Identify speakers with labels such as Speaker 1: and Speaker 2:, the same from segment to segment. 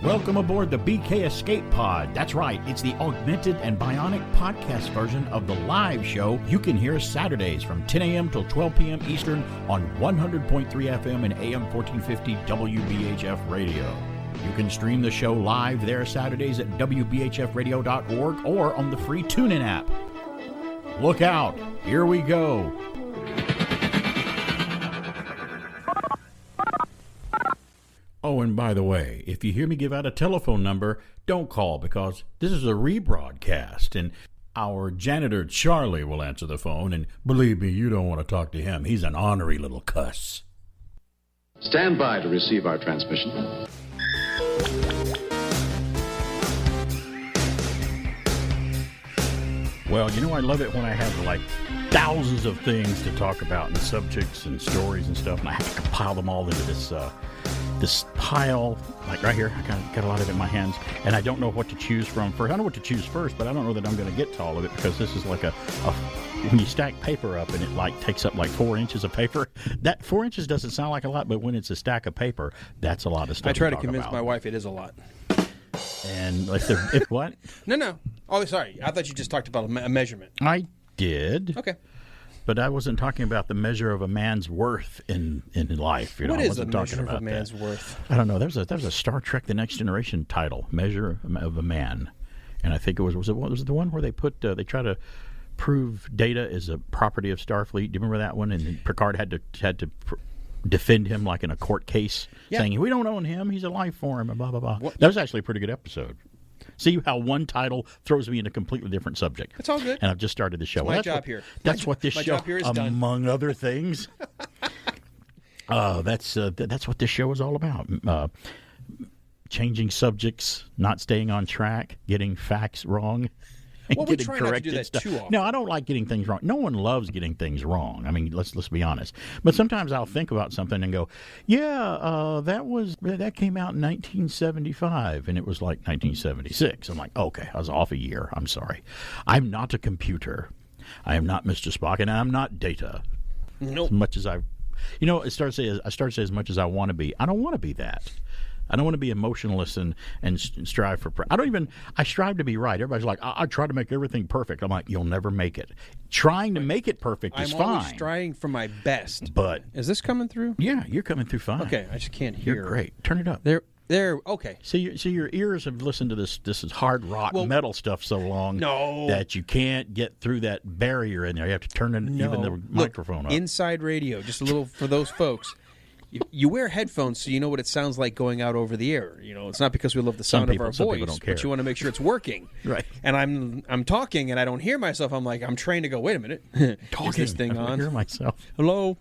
Speaker 1: Welcome aboard the BK Escape Pod. That's right, it's the augmented and bionic podcast version of the live show you can hear Saturdays from 10 a.m. till 12 p.m. Eastern on 100.3 FM and AM 1450 WBHF radio. You can stream the show live there Saturdays at WBHFradio.org or on the free Tunein app. Look out, here we go. Oh, and by the way, if you hear me give out a telephone number, don't call because this is a rebroadcast, and our janitor Charlie will answer the phone, and believe me, you don't want to talk to him. He's an ornery little cuss.
Speaker 2: Stand by to receive our transmission.
Speaker 1: Well, you know, I love it when I have like thousands of things to talk about and subjects and stories and stuff, and I have to compile them all into this pile, like right here. I got a lot of it in my hands, and I don't know what to choose from first. I know what to choose first, but I don't know that I'm going to get to all of it because this is like when you stack paper up and it like takes up like 4 inches of paper. That 4 inches doesn't sound like a lot, but when it's a stack of paper, that's a lot of stuff.
Speaker 3: I try to convince my wife it is a lot.
Speaker 1: And like, if what?
Speaker 3: No. Oh, sorry. I thought you just talked about a measurement.
Speaker 1: I did.
Speaker 3: Okay.
Speaker 1: But I wasn't talking about the measure of a man's worth in life. You know,
Speaker 3: what
Speaker 1: I
Speaker 3: is
Speaker 1: wasn't
Speaker 3: the
Speaker 1: talking
Speaker 3: measure of
Speaker 1: about
Speaker 3: a man's
Speaker 1: that.
Speaker 3: worth?
Speaker 1: I don't know. There was a Star Trek: The Next Generation title, "Measure of a Man," and I think it was it the one where they try to prove Data is a property of Starfleet. Do you remember that one? And then Picard had to defend him like in a court case, saying we don't own him, he's a life form, and blah blah blah. What? That was actually a pretty good episode. See how one title throws me in a completely different subject.
Speaker 3: It's all good.
Speaker 1: And I've just started the show.
Speaker 3: That's my job here.
Speaker 1: That's what this show, among other things. That's what this show is all about. Changing subjects, not staying on track, getting facts wrong.
Speaker 3: Well, we try not to do that too often.
Speaker 1: No, I don't like getting things wrong. No one loves getting things wrong. I mean, let's be honest. But sometimes I'll think about something and go, that came out in 1975, and it was like 1976. I'm like, okay, I was off a year. I'm sorry. I'm not a computer. I am not Mr. Spock, and I'm not Data.
Speaker 3: Nope.
Speaker 1: As much as I start to say as much as I want to be. I don't want to be that. I don't want to be emotionless and strive for. I strive to be right. Everybody's like, I try to make everything perfect. I'm like, you'll never make it. Trying to make it perfect is fine.
Speaker 3: I'm always striving for my best.
Speaker 1: But
Speaker 3: is this coming through?
Speaker 1: Yeah, you're coming through fine.
Speaker 3: Okay, I just can't hear.
Speaker 1: You're great. Turn it up.
Speaker 3: There. Okay.
Speaker 1: So your ears have listened to this is hard rock metal stuff so long that you can't get through that barrier in there. You have to turn even the microphone up.
Speaker 3: Inside radio, just a little for those folks. You wear headphones so you know what it sounds like going out over the air. You know, it's not because we love the sound of our voice, but you want to make sure it's working.
Speaker 1: Right.
Speaker 3: And I'm talking and I don't hear myself. I'm like, I'm trained to go, wait a minute.
Speaker 1: Talking.
Speaker 3: Is this thing on?
Speaker 1: I hear myself.
Speaker 3: Hello?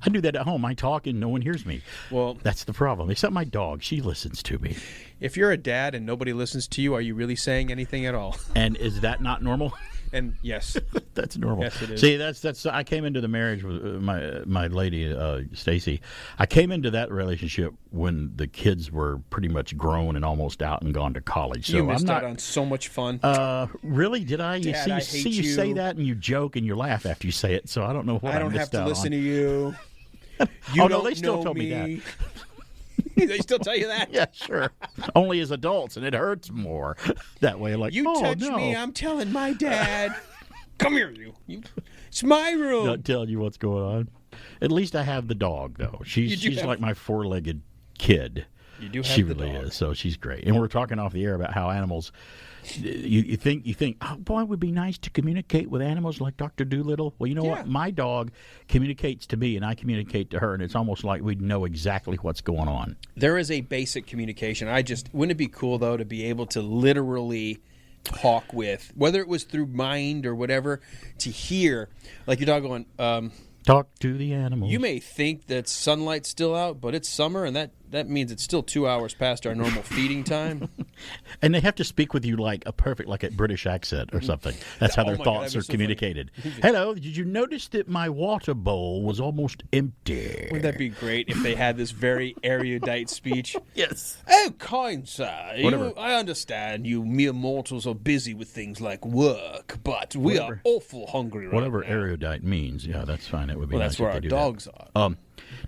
Speaker 1: I do that at home. I talk and no one hears me. Well, that's the problem. Except my dog. She listens to me.
Speaker 3: If you're a dad and nobody listens to you, are you really saying anything at all?
Speaker 1: And is that not normal?
Speaker 3: And yes,
Speaker 1: that's normal.
Speaker 3: Yes, it is.
Speaker 1: See, that's. I came into the marriage with my lady Stacy. I came into that relationship when the kids were pretty much grown and almost out and gone to college. So
Speaker 3: you missed out on so much fun.
Speaker 1: Really? Did I?
Speaker 3: Dad, I hate
Speaker 1: you say that and you joke and you laugh after you say it. So I don't know what
Speaker 3: I don't have to listen
Speaker 1: on.
Speaker 3: to you.
Speaker 1: You no, they still tell me that.
Speaker 3: They still tell you that?
Speaker 1: Yeah, sure. Only as adults, and it hurts more that way. Like,
Speaker 3: you touch me, I'm telling my dad. Come here, you. It's my room.
Speaker 1: Not telling you what's going on. At least I have the dog, though. She's like my four-legged kid.
Speaker 3: You do have
Speaker 1: she
Speaker 3: the
Speaker 1: really
Speaker 3: dog.
Speaker 1: is. So she's great. And we're talking off the air about how animals. You think, oh boy, it would be nice to communicate with animals like Dr. Doolittle. Well, you know what? My dog communicates to me, and I communicate to her, and it's almost like we'd know exactly what's going on.
Speaker 3: There is a basic communication. Wouldn't it be cool though to be able to literally talk with, whether it was through mind or whatever, to hear like your dog going.
Speaker 1: Talk to the animals.
Speaker 3: You may think that sunlight's still out, but it's summer, and that means it's still 2 hours past our normal feeding time.
Speaker 1: And they have to speak with you like a British accent or something. That's how their thoughts are communicated. Hello, did you notice that my water bowl was almost empty?
Speaker 3: Wouldn't that be great if they had this very erudite speech?
Speaker 1: Yes.
Speaker 3: Oh, kind sir, I understand you mere mortals are busy with things like work, but we are awful hungry right
Speaker 1: Whatever
Speaker 3: now.
Speaker 1: erudite means, yeah, that's fine. It would be
Speaker 3: well,
Speaker 1: nice
Speaker 3: that's where
Speaker 1: if
Speaker 3: our
Speaker 1: they do
Speaker 3: dogs
Speaker 1: that.
Speaker 3: are.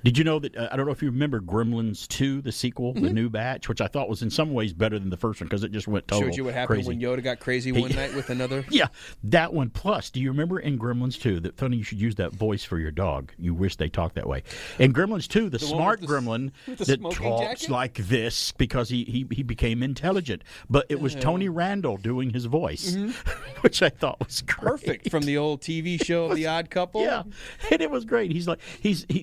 Speaker 1: Did you know that, I don't know if you remember Gremlins 2, the sequel, the new batch, which I thought was in some ways better than the first one because it just went total
Speaker 3: Showed you what happened
Speaker 1: crazy.
Speaker 3: when Yoda got crazy one night with another.
Speaker 1: Yeah, that one. Plus, do you remember in Gremlins 2, that funny you should use that voice for your dog. You wish they talked that way. In Gremlins 2, the
Speaker 3: one
Speaker 1: smart
Speaker 3: with the
Speaker 1: gremlin
Speaker 3: with the
Speaker 1: that
Speaker 3: smoking
Speaker 1: talks
Speaker 3: jacket?
Speaker 1: like this because he became intelligent. But it was Tony Randall doing his voice, which I thought was great.
Speaker 3: Perfect from the old TV show The Odd Couple.
Speaker 1: Yeah, and it was great. He's like,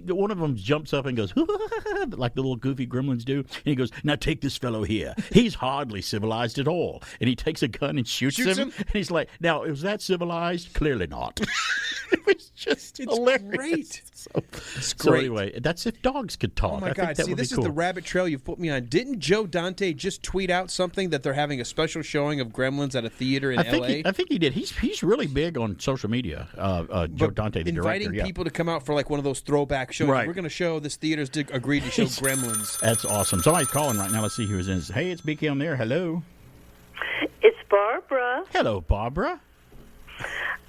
Speaker 1: one of them jumps up and goes, like the little goofy gremlins do, and he goes, "Now take this fellow here. He's hardly civilized at all." And he takes a gun and shoots him. And he's like, "Now, is that civilized? Clearly not." It was just hilarious.
Speaker 3: Great.
Speaker 1: So
Speaker 3: great.
Speaker 1: anyway, that's if dogs could talk.
Speaker 3: Oh my
Speaker 1: I think
Speaker 3: God!
Speaker 1: that
Speaker 3: See,
Speaker 1: would be
Speaker 3: this
Speaker 1: cool.
Speaker 3: is the rabbit trail you've put me on. Didn't Joe Dante just tweet out something that they're having a special showing of Gremlins at a theater in L.A.?
Speaker 1: I think he did. He's really big on social media. Joe Dante, the
Speaker 3: inviting
Speaker 1: director. Yeah.
Speaker 3: people to come out for like one of those throwback shows.
Speaker 1: Right.
Speaker 3: We're going to show this theater's agreed to show Gremlins.
Speaker 1: That's awesome. Somebody's calling right now. Let's see who is in. Hey, it's Beaky on there. Hello.
Speaker 4: It's Barbara.
Speaker 1: Hello, Barbara.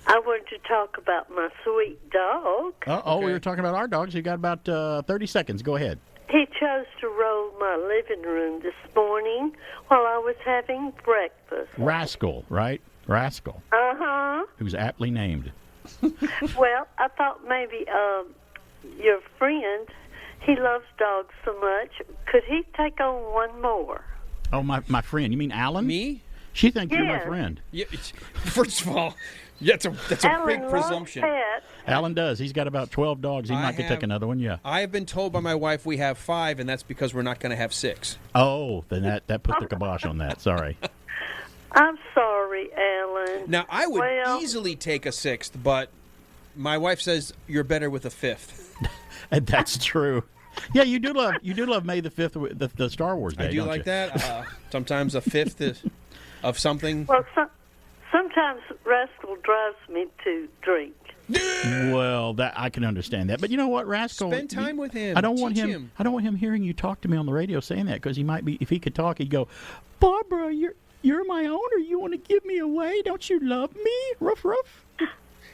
Speaker 4: I wanted to talk about my sweet dog.
Speaker 1: Oh, we
Speaker 3: Okay.
Speaker 1: were talking about our dogs. You got about 30 seconds. Go ahead.
Speaker 4: He chose to roll my living room this morning while I was having breakfast.
Speaker 1: Rascal, right? Rascal,
Speaker 4: Uh-huh.
Speaker 1: who's aptly named.
Speaker 4: Well, I thought maybe your friend, he loves dogs so much. Could he take on one more?
Speaker 1: Oh, my friend. You mean Alan?
Speaker 3: Me?
Speaker 1: She thinks you're my
Speaker 4: Yes.
Speaker 1: friend.
Speaker 3: Yeah, first of all, yeah, that's a
Speaker 4: Alan
Speaker 3: big
Speaker 4: loves
Speaker 3: presumption.
Speaker 4: pets.
Speaker 1: Alan does. He's got about 12 dogs. He might could take another one, yeah.
Speaker 3: I have been told by my wife we have 5, and that's because we're not going to have 6.
Speaker 1: Oh, then that put the kibosh on that. Sorry.
Speaker 4: I'm sorry, Alan.
Speaker 3: Now, I would
Speaker 4: Well-
Speaker 3: easily take a 6th, but my wife says you're better with a 5th.
Speaker 1: And that's true. Yeah, you do love May the 5th, the Star Wars Day,
Speaker 3: I do
Speaker 1: don't
Speaker 3: like
Speaker 1: you?
Speaker 3: that. Sometimes a 5th of something.
Speaker 4: Well, sometimes Rascal drives me to drink.
Speaker 1: Well, that I can understand that, but you know what, Rascal?
Speaker 3: Spend time with him.
Speaker 1: I don't want
Speaker 3: Teach
Speaker 1: him.
Speaker 3: him.
Speaker 1: I don't want him hearing you talk to me on the radio saying that because he might be. If he could talk, he'd go, "Barbara, you're my owner. You want to give me away? Don't you love me? Ruff, ruff."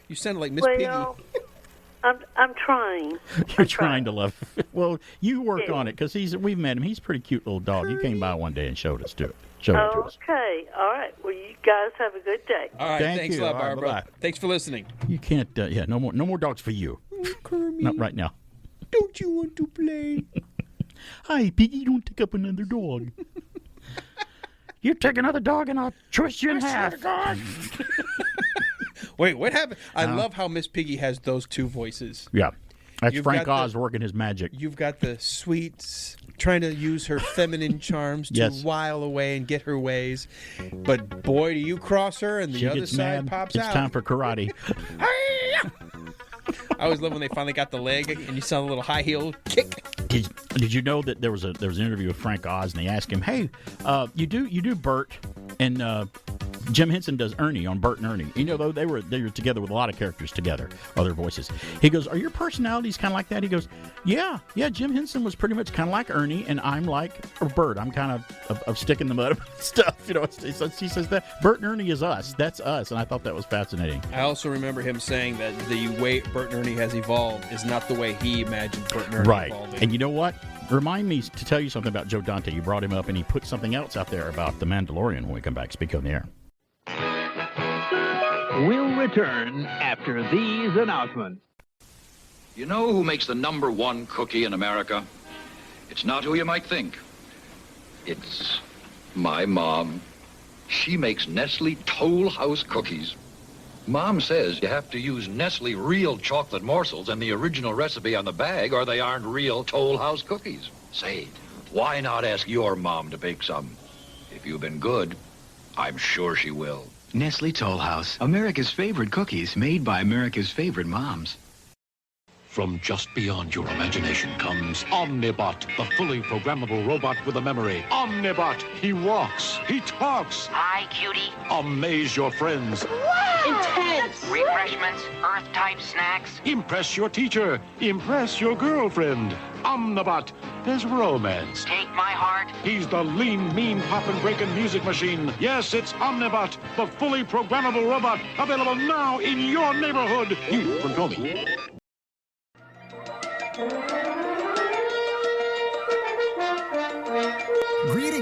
Speaker 3: You sound like Miss
Speaker 4: Well,
Speaker 3: Piggy.
Speaker 4: I'm trying.
Speaker 1: You're trying to love. Well, you work
Speaker 4: Yeah.
Speaker 1: on it because we've met him. He's a pretty cute little dog. He came by one day and showed us to it. Showed it to us.
Speaker 4: Okay. All right. Well, you guys have a good day.
Speaker 3: All right,
Speaker 1: Thank
Speaker 3: thanks
Speaker 1: you.
Speaker 3: a lot,
Speaker 1: All right,
Speaker 3: Barbara.
Speaker 1: bye-bye.
Speaker 3: Thanks for listening.
Speaker 1: You can't. Yeah, no more dogs for you.
Speaker 3: Kermit,
Speaker 1: Not right now.
Speaker 3: don't you want to play?
Speaker 1: Hi, Piggy. Don't take up another dog. You take another dog and I'll twist you in half.
Speaker 3: Wait, what happened? I love how Miss Piggy has those two voices.
Speaker 1: Yeah, that's
Speaker 3: You've
Speaker 1: Frank
Speaker 3: got
Speaker 1: Oz working his magic.
Speaker 3: You've got the sweet, trying to use her feminine charms to
Speaker 1: Yes.
Speaker 3: while away and get her ways. But boy, do you cross her and the
Speaker 1: She
Speaker 3: other
Speaker 1: gets
Speaker 3: side
Speaker 1: mad.
Speaker 3: pops
Speaker 1: It's
Speaker 3: out.
Speaker 1: time for karate.
Speaker 3: I always love when they finally got the leg and you saw the little high heel kick.
Speaker 1: Did you know that there was an interview with Frank Oz and they asked him, "Hey, you do Bert and Jim Henson does Ernie on Bert and Ernie. You know, though they were together with a lot of characters together, other voices." He goes, "Are your personalities kind of like that?" He goes, "Yeah. Jim Henson was pretty much kind of like Ernie, and I'm like Bert. I'm kind of stick in the mud stuff. You know." He says that Bert and Ernie is us. That's us, and I thought that was fascinating.
Speaker 3: I also remember him saying that the way Bert and Ernie has evolved is not the way he imagined Bert and Ernie
Speaker 1: Right.
Speaker 3: evolving.
Speaker 1: And you know what? Remind me to tell you something about Joe Dante. You brought him up, and he put something else out there about The Mandalorian when we come back. Speak on the air.
Speaker 5: We'll return after these announcements.
Speaker 2: You know who makes the #1 cookie in America? It's not who you might think. It's my mom. She makes Nestle Toll House cookies. Mom says you have to use Nestle real chocolate morsels and the original recipe on the bag or they aren't real Toll House cookies. Say, why not ask your mom to bake some? If you've been good, I'm sure she will.
Speaker 6: Nestle Toll House, America's favorite cookies made by America's favorite moms.
Speaker 7: From just beyond your imagination comes Omnibot, the fully programmable robot with a memory. Omnibot, he walks, he talks.
Speaker 8: Hi, cutie.
Speaker 7: Amaze your friends.
Speaker 8: Intense. Refreshments, Earth-type snacks.
Speaker 7: Impress your teacher. Impress your girlfriend. Omnibot, there's romance.
Speaker 8: Take my heart.
Speaker 7: He's the lean, mean, poppin' breakin' music machine. Yes, it's Omnibot, the fully programmable robot, available now in your neighborhood. You from Tommy.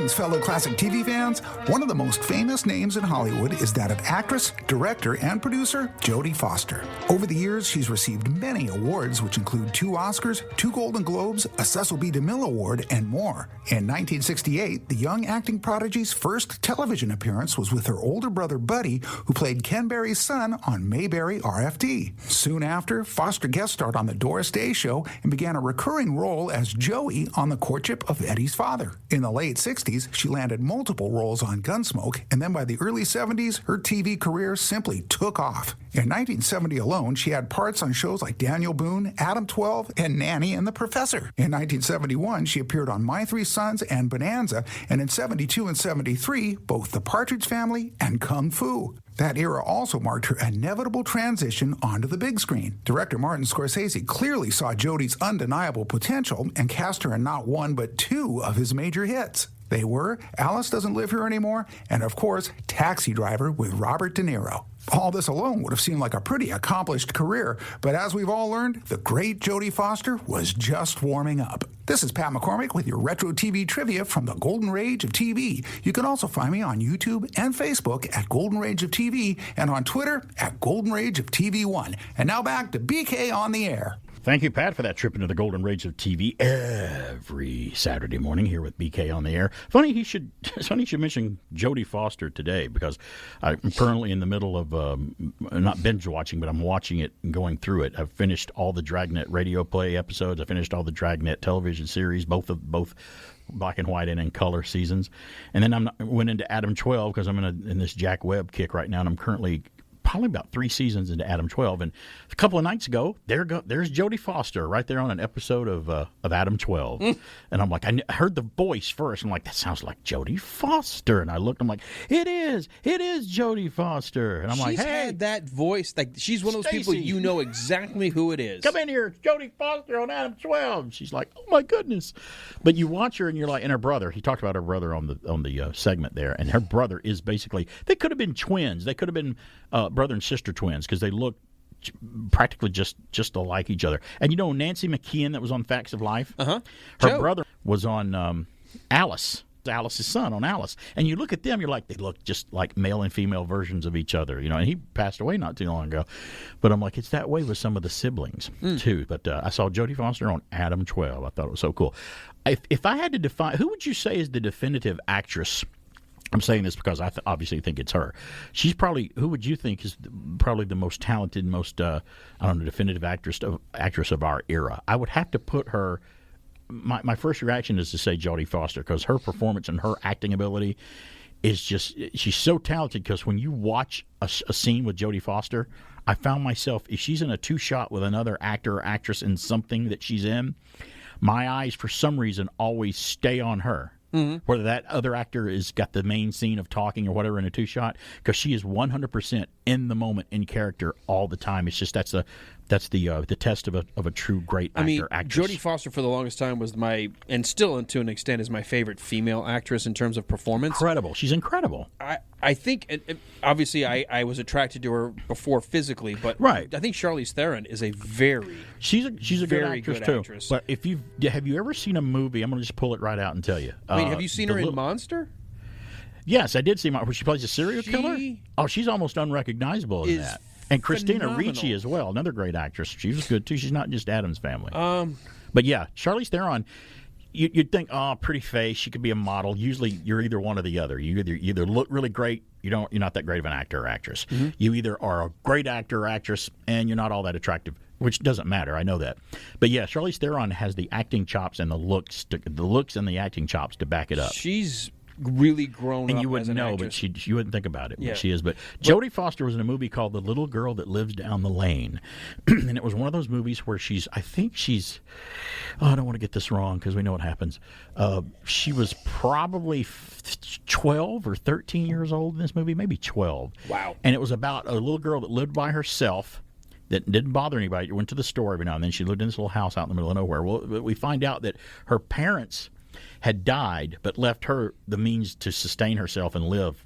Speaker 9: Greetings, fellow classic TV fans. One of the most famous names in Hollywood is that of actress, director, and producer Jodie Foster. Over the years, she's received many awards, which include 2 Oscars, 2 Golden Globes, a Cecil B. DeMille Award, and more. In 1968, the young acting prodigy's first television appearance was with her older brother Buddy, who played Ken Berry's son on Mayberry RFD. Soon after, Foster guest starred on the Doris Day Show and began a recurring role as Joey on The Courtship of Eddie's Father. In the late 60s, she landed multiple roles on Gunsmoke, and then by the early 70s, her TV career simply took off. In 1970 alone, she had parts on shows like Daniel Boone, Adam 12, and Nanny and the Professor. In 1971, she appeared on My Three Sons and Bonanza, and in 72 and 73, both The Partridge Family and Kung Fu. That era also marked her inevitable transition onto the big screen. Director Martin Scorsese clearly saw Jodie's undeniable potential and cast her in not one but 2 of his major hits. They were Alice Doesn't Live Here Anymore and, of course, Taxi Driver with Robert De Niro. All this alone would have seemed like a pretty accomplished career, but as we've all learned, the great Jodie Foster was just warming up. This is Pat McCormick with your retro TV trivia from the Golden Age of TV. You can also find me on YouTube and Facebook at Golden Age of TV and on Twitter at Golden Age of TV1. And now back to BK on the air.
Speaker 1: Thank you, Pat, for that trip into the Golden Age of TV every Saturday morning here with BK on the air. Funny you should mention Jodie Foster today, because I'm currently in the middle of not binge watching, but I'm watching it and going through it. I've finished all the Dragnet radio play episodes. I finished all the Dragnet television series, both black and white and in color seasons, and then I went into Adam 12 because I'm in this Jack Webb kick right now, and I'm currently probably about 3 seasons into Adam 12, and a couple of nights ago, there's Jodie Foster right there on an episode of Adam 12, and I'm like, I heard the voice first. I'm like, that sounds like Jodie Foster, and I looked. I'm like, it is Jodie Foster, and I'm like, hey,
Speaker 3: had that voice. Like, she's one of those people you know exactly who it is.
Speaker 1: Come in here, it's Jodie Foster on Adam 12. And she's like, oh my goodness, but you watch her and you're like, and her brother. He talked about her brother on the segment there, and her brother is basically, they could have been twins. They could have been brother and sister twins, because they look practically just alike each other. And you know Nancy McKeon that was on Facts of Life? Her brother was on Alice's son on Alice. And you look at them, you're like, they look just like male and female versions of each other. You know, and he passed away not too long ago. But I'm like, it's that way with some of the siblings too. But I saw Jodie Foster on Adam 12. I thought it was so cool. If I had to define, who would you say is the definitive actress? I'm saying this because I obviously think it's her. She's probably, who would you think is probably the most talented, most definitive actress of our era? I would have to put her. My first reaction is to say Jodie Foster, because her performance and her acting ability is just, she's so talented. Because when you watch a scene with Jodie Foster, I found myself, if she's in a 2-shot with another actor or actress in something that she's in, my eyes for some reason always stay on her. Whether that other actor has got the main scene of talking or whatever in a 2-shot, because she is 100% in the moment, in character all the time. It's just that's the test of a true great actor, actress.
Speaker 3: Jodie Foster for the longest time was and still to an extent is my favorite female actress in terms of performance.
Speaker 1: Incredible. She's incredible.
Speaker 3: I think, obviously, I was attracted to her before physically, but
Speaker 1: right.
Speaker 3: I think Charlize Theron is a very
Speaker 1: she's a
Speaker 3: very
Speaker 1: good
Speaker 3: good
Speaker 1: actress too. But have you ever seen a movie? I'm going to just pull it right out and tell you.
Speaker 3: Have you seen her in Monster?
Speaker 1: Yes, I did see where she plays a serial killer. Oh, she's almost unrecognizable in that. And Christina
Speaker 3: phenomenal.
Speaker 1: Ricci as well, another great actress. She was good too. She's not just Addams Family. But yeah, Charlize Theron. You'd think, oh, pretty face. She could be a model. Usually, you're either one or the other. You either look really great. You're not that great of an actor or actress. Mm-hmm. You either are a great actor or actress, and you're not all that attractive, which doesn't matter. I know that. But yeah, Charlize Theron has the acting chops and the looks and the acting chops to back it up.
Speaker 3: She's really grown
Speaker 1: and
Speaker 3: up
Speaker 1: you wouldn't
Speaker 3: as an
Speaker 1: know,
Speaker 3: actress.
Speaker 1: but you wouldn't think about it.
Speaker 3: Yeah.
Speaker 1: But she is. But Jodie Foster was in a movie called The Little Girl That Lives Down the Lane, and it was one of those movies where I don't want to get this wrong because we know what happens. She was probably 12 or 13 years old in this movie, maybe 12.
Speaker 3: Wow!
Speaker 1: And it was about a little girl that lived by herself, that didn't bother anybody. Went to the store every now and then. She lived in this little house out in the middle of nowhere. Well, we find out that her parents had died, but left her the means to sustain herself and live,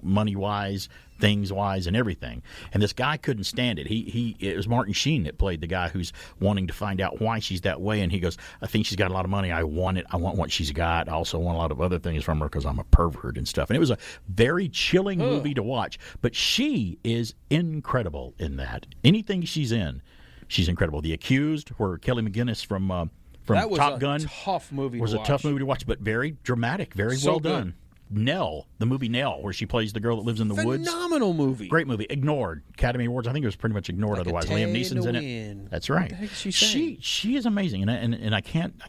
Speaker 1: money-wise, things-wise, and everything. And this guy couldn't stand it. It was Martin Sheen that played the guy who's wanting to find out why she's that way. And he goes, I think she's got a lot of money. I want it. I want what she's got. I also want a lot of other things from her because I'm a pervert and stuff. And it was a very chilling movie to watch. But she is incredible in that. Anything she's in, she's incredible. The Accused, where Kelly McGinnis from
Speaker 3: that was
Speaker 1: Top Gun
Speaker 3: tough movie
Speaker 1: was
Speaker 3: to
Speaker 1: a
Speaker 3: watch.
Speaker 1: tough movie to watch, but very dramatic, very
Speaker 3: So
Speaker 1: well
Speaker 3: good.
Speaker 1: done. Nell, the movie Nell, where she plays the girl that lives in the woods.
Speaker 3: Phenomenal movie.
Speaker 1: Great movie. Ignored. Academy Awards. I think it was pretty much ignored
Speaker 3: Like a
Speaker 1: otherwise. Liam
Speaker 3: Tay
Speaker 1: Neeson's
Speaker 3: to
Speaker 1: in
Speaker 3: win.
Speaker 1: it. That's right.
Speaker 3: What the heck is she saying?
Speaker 1: She is amazing, and I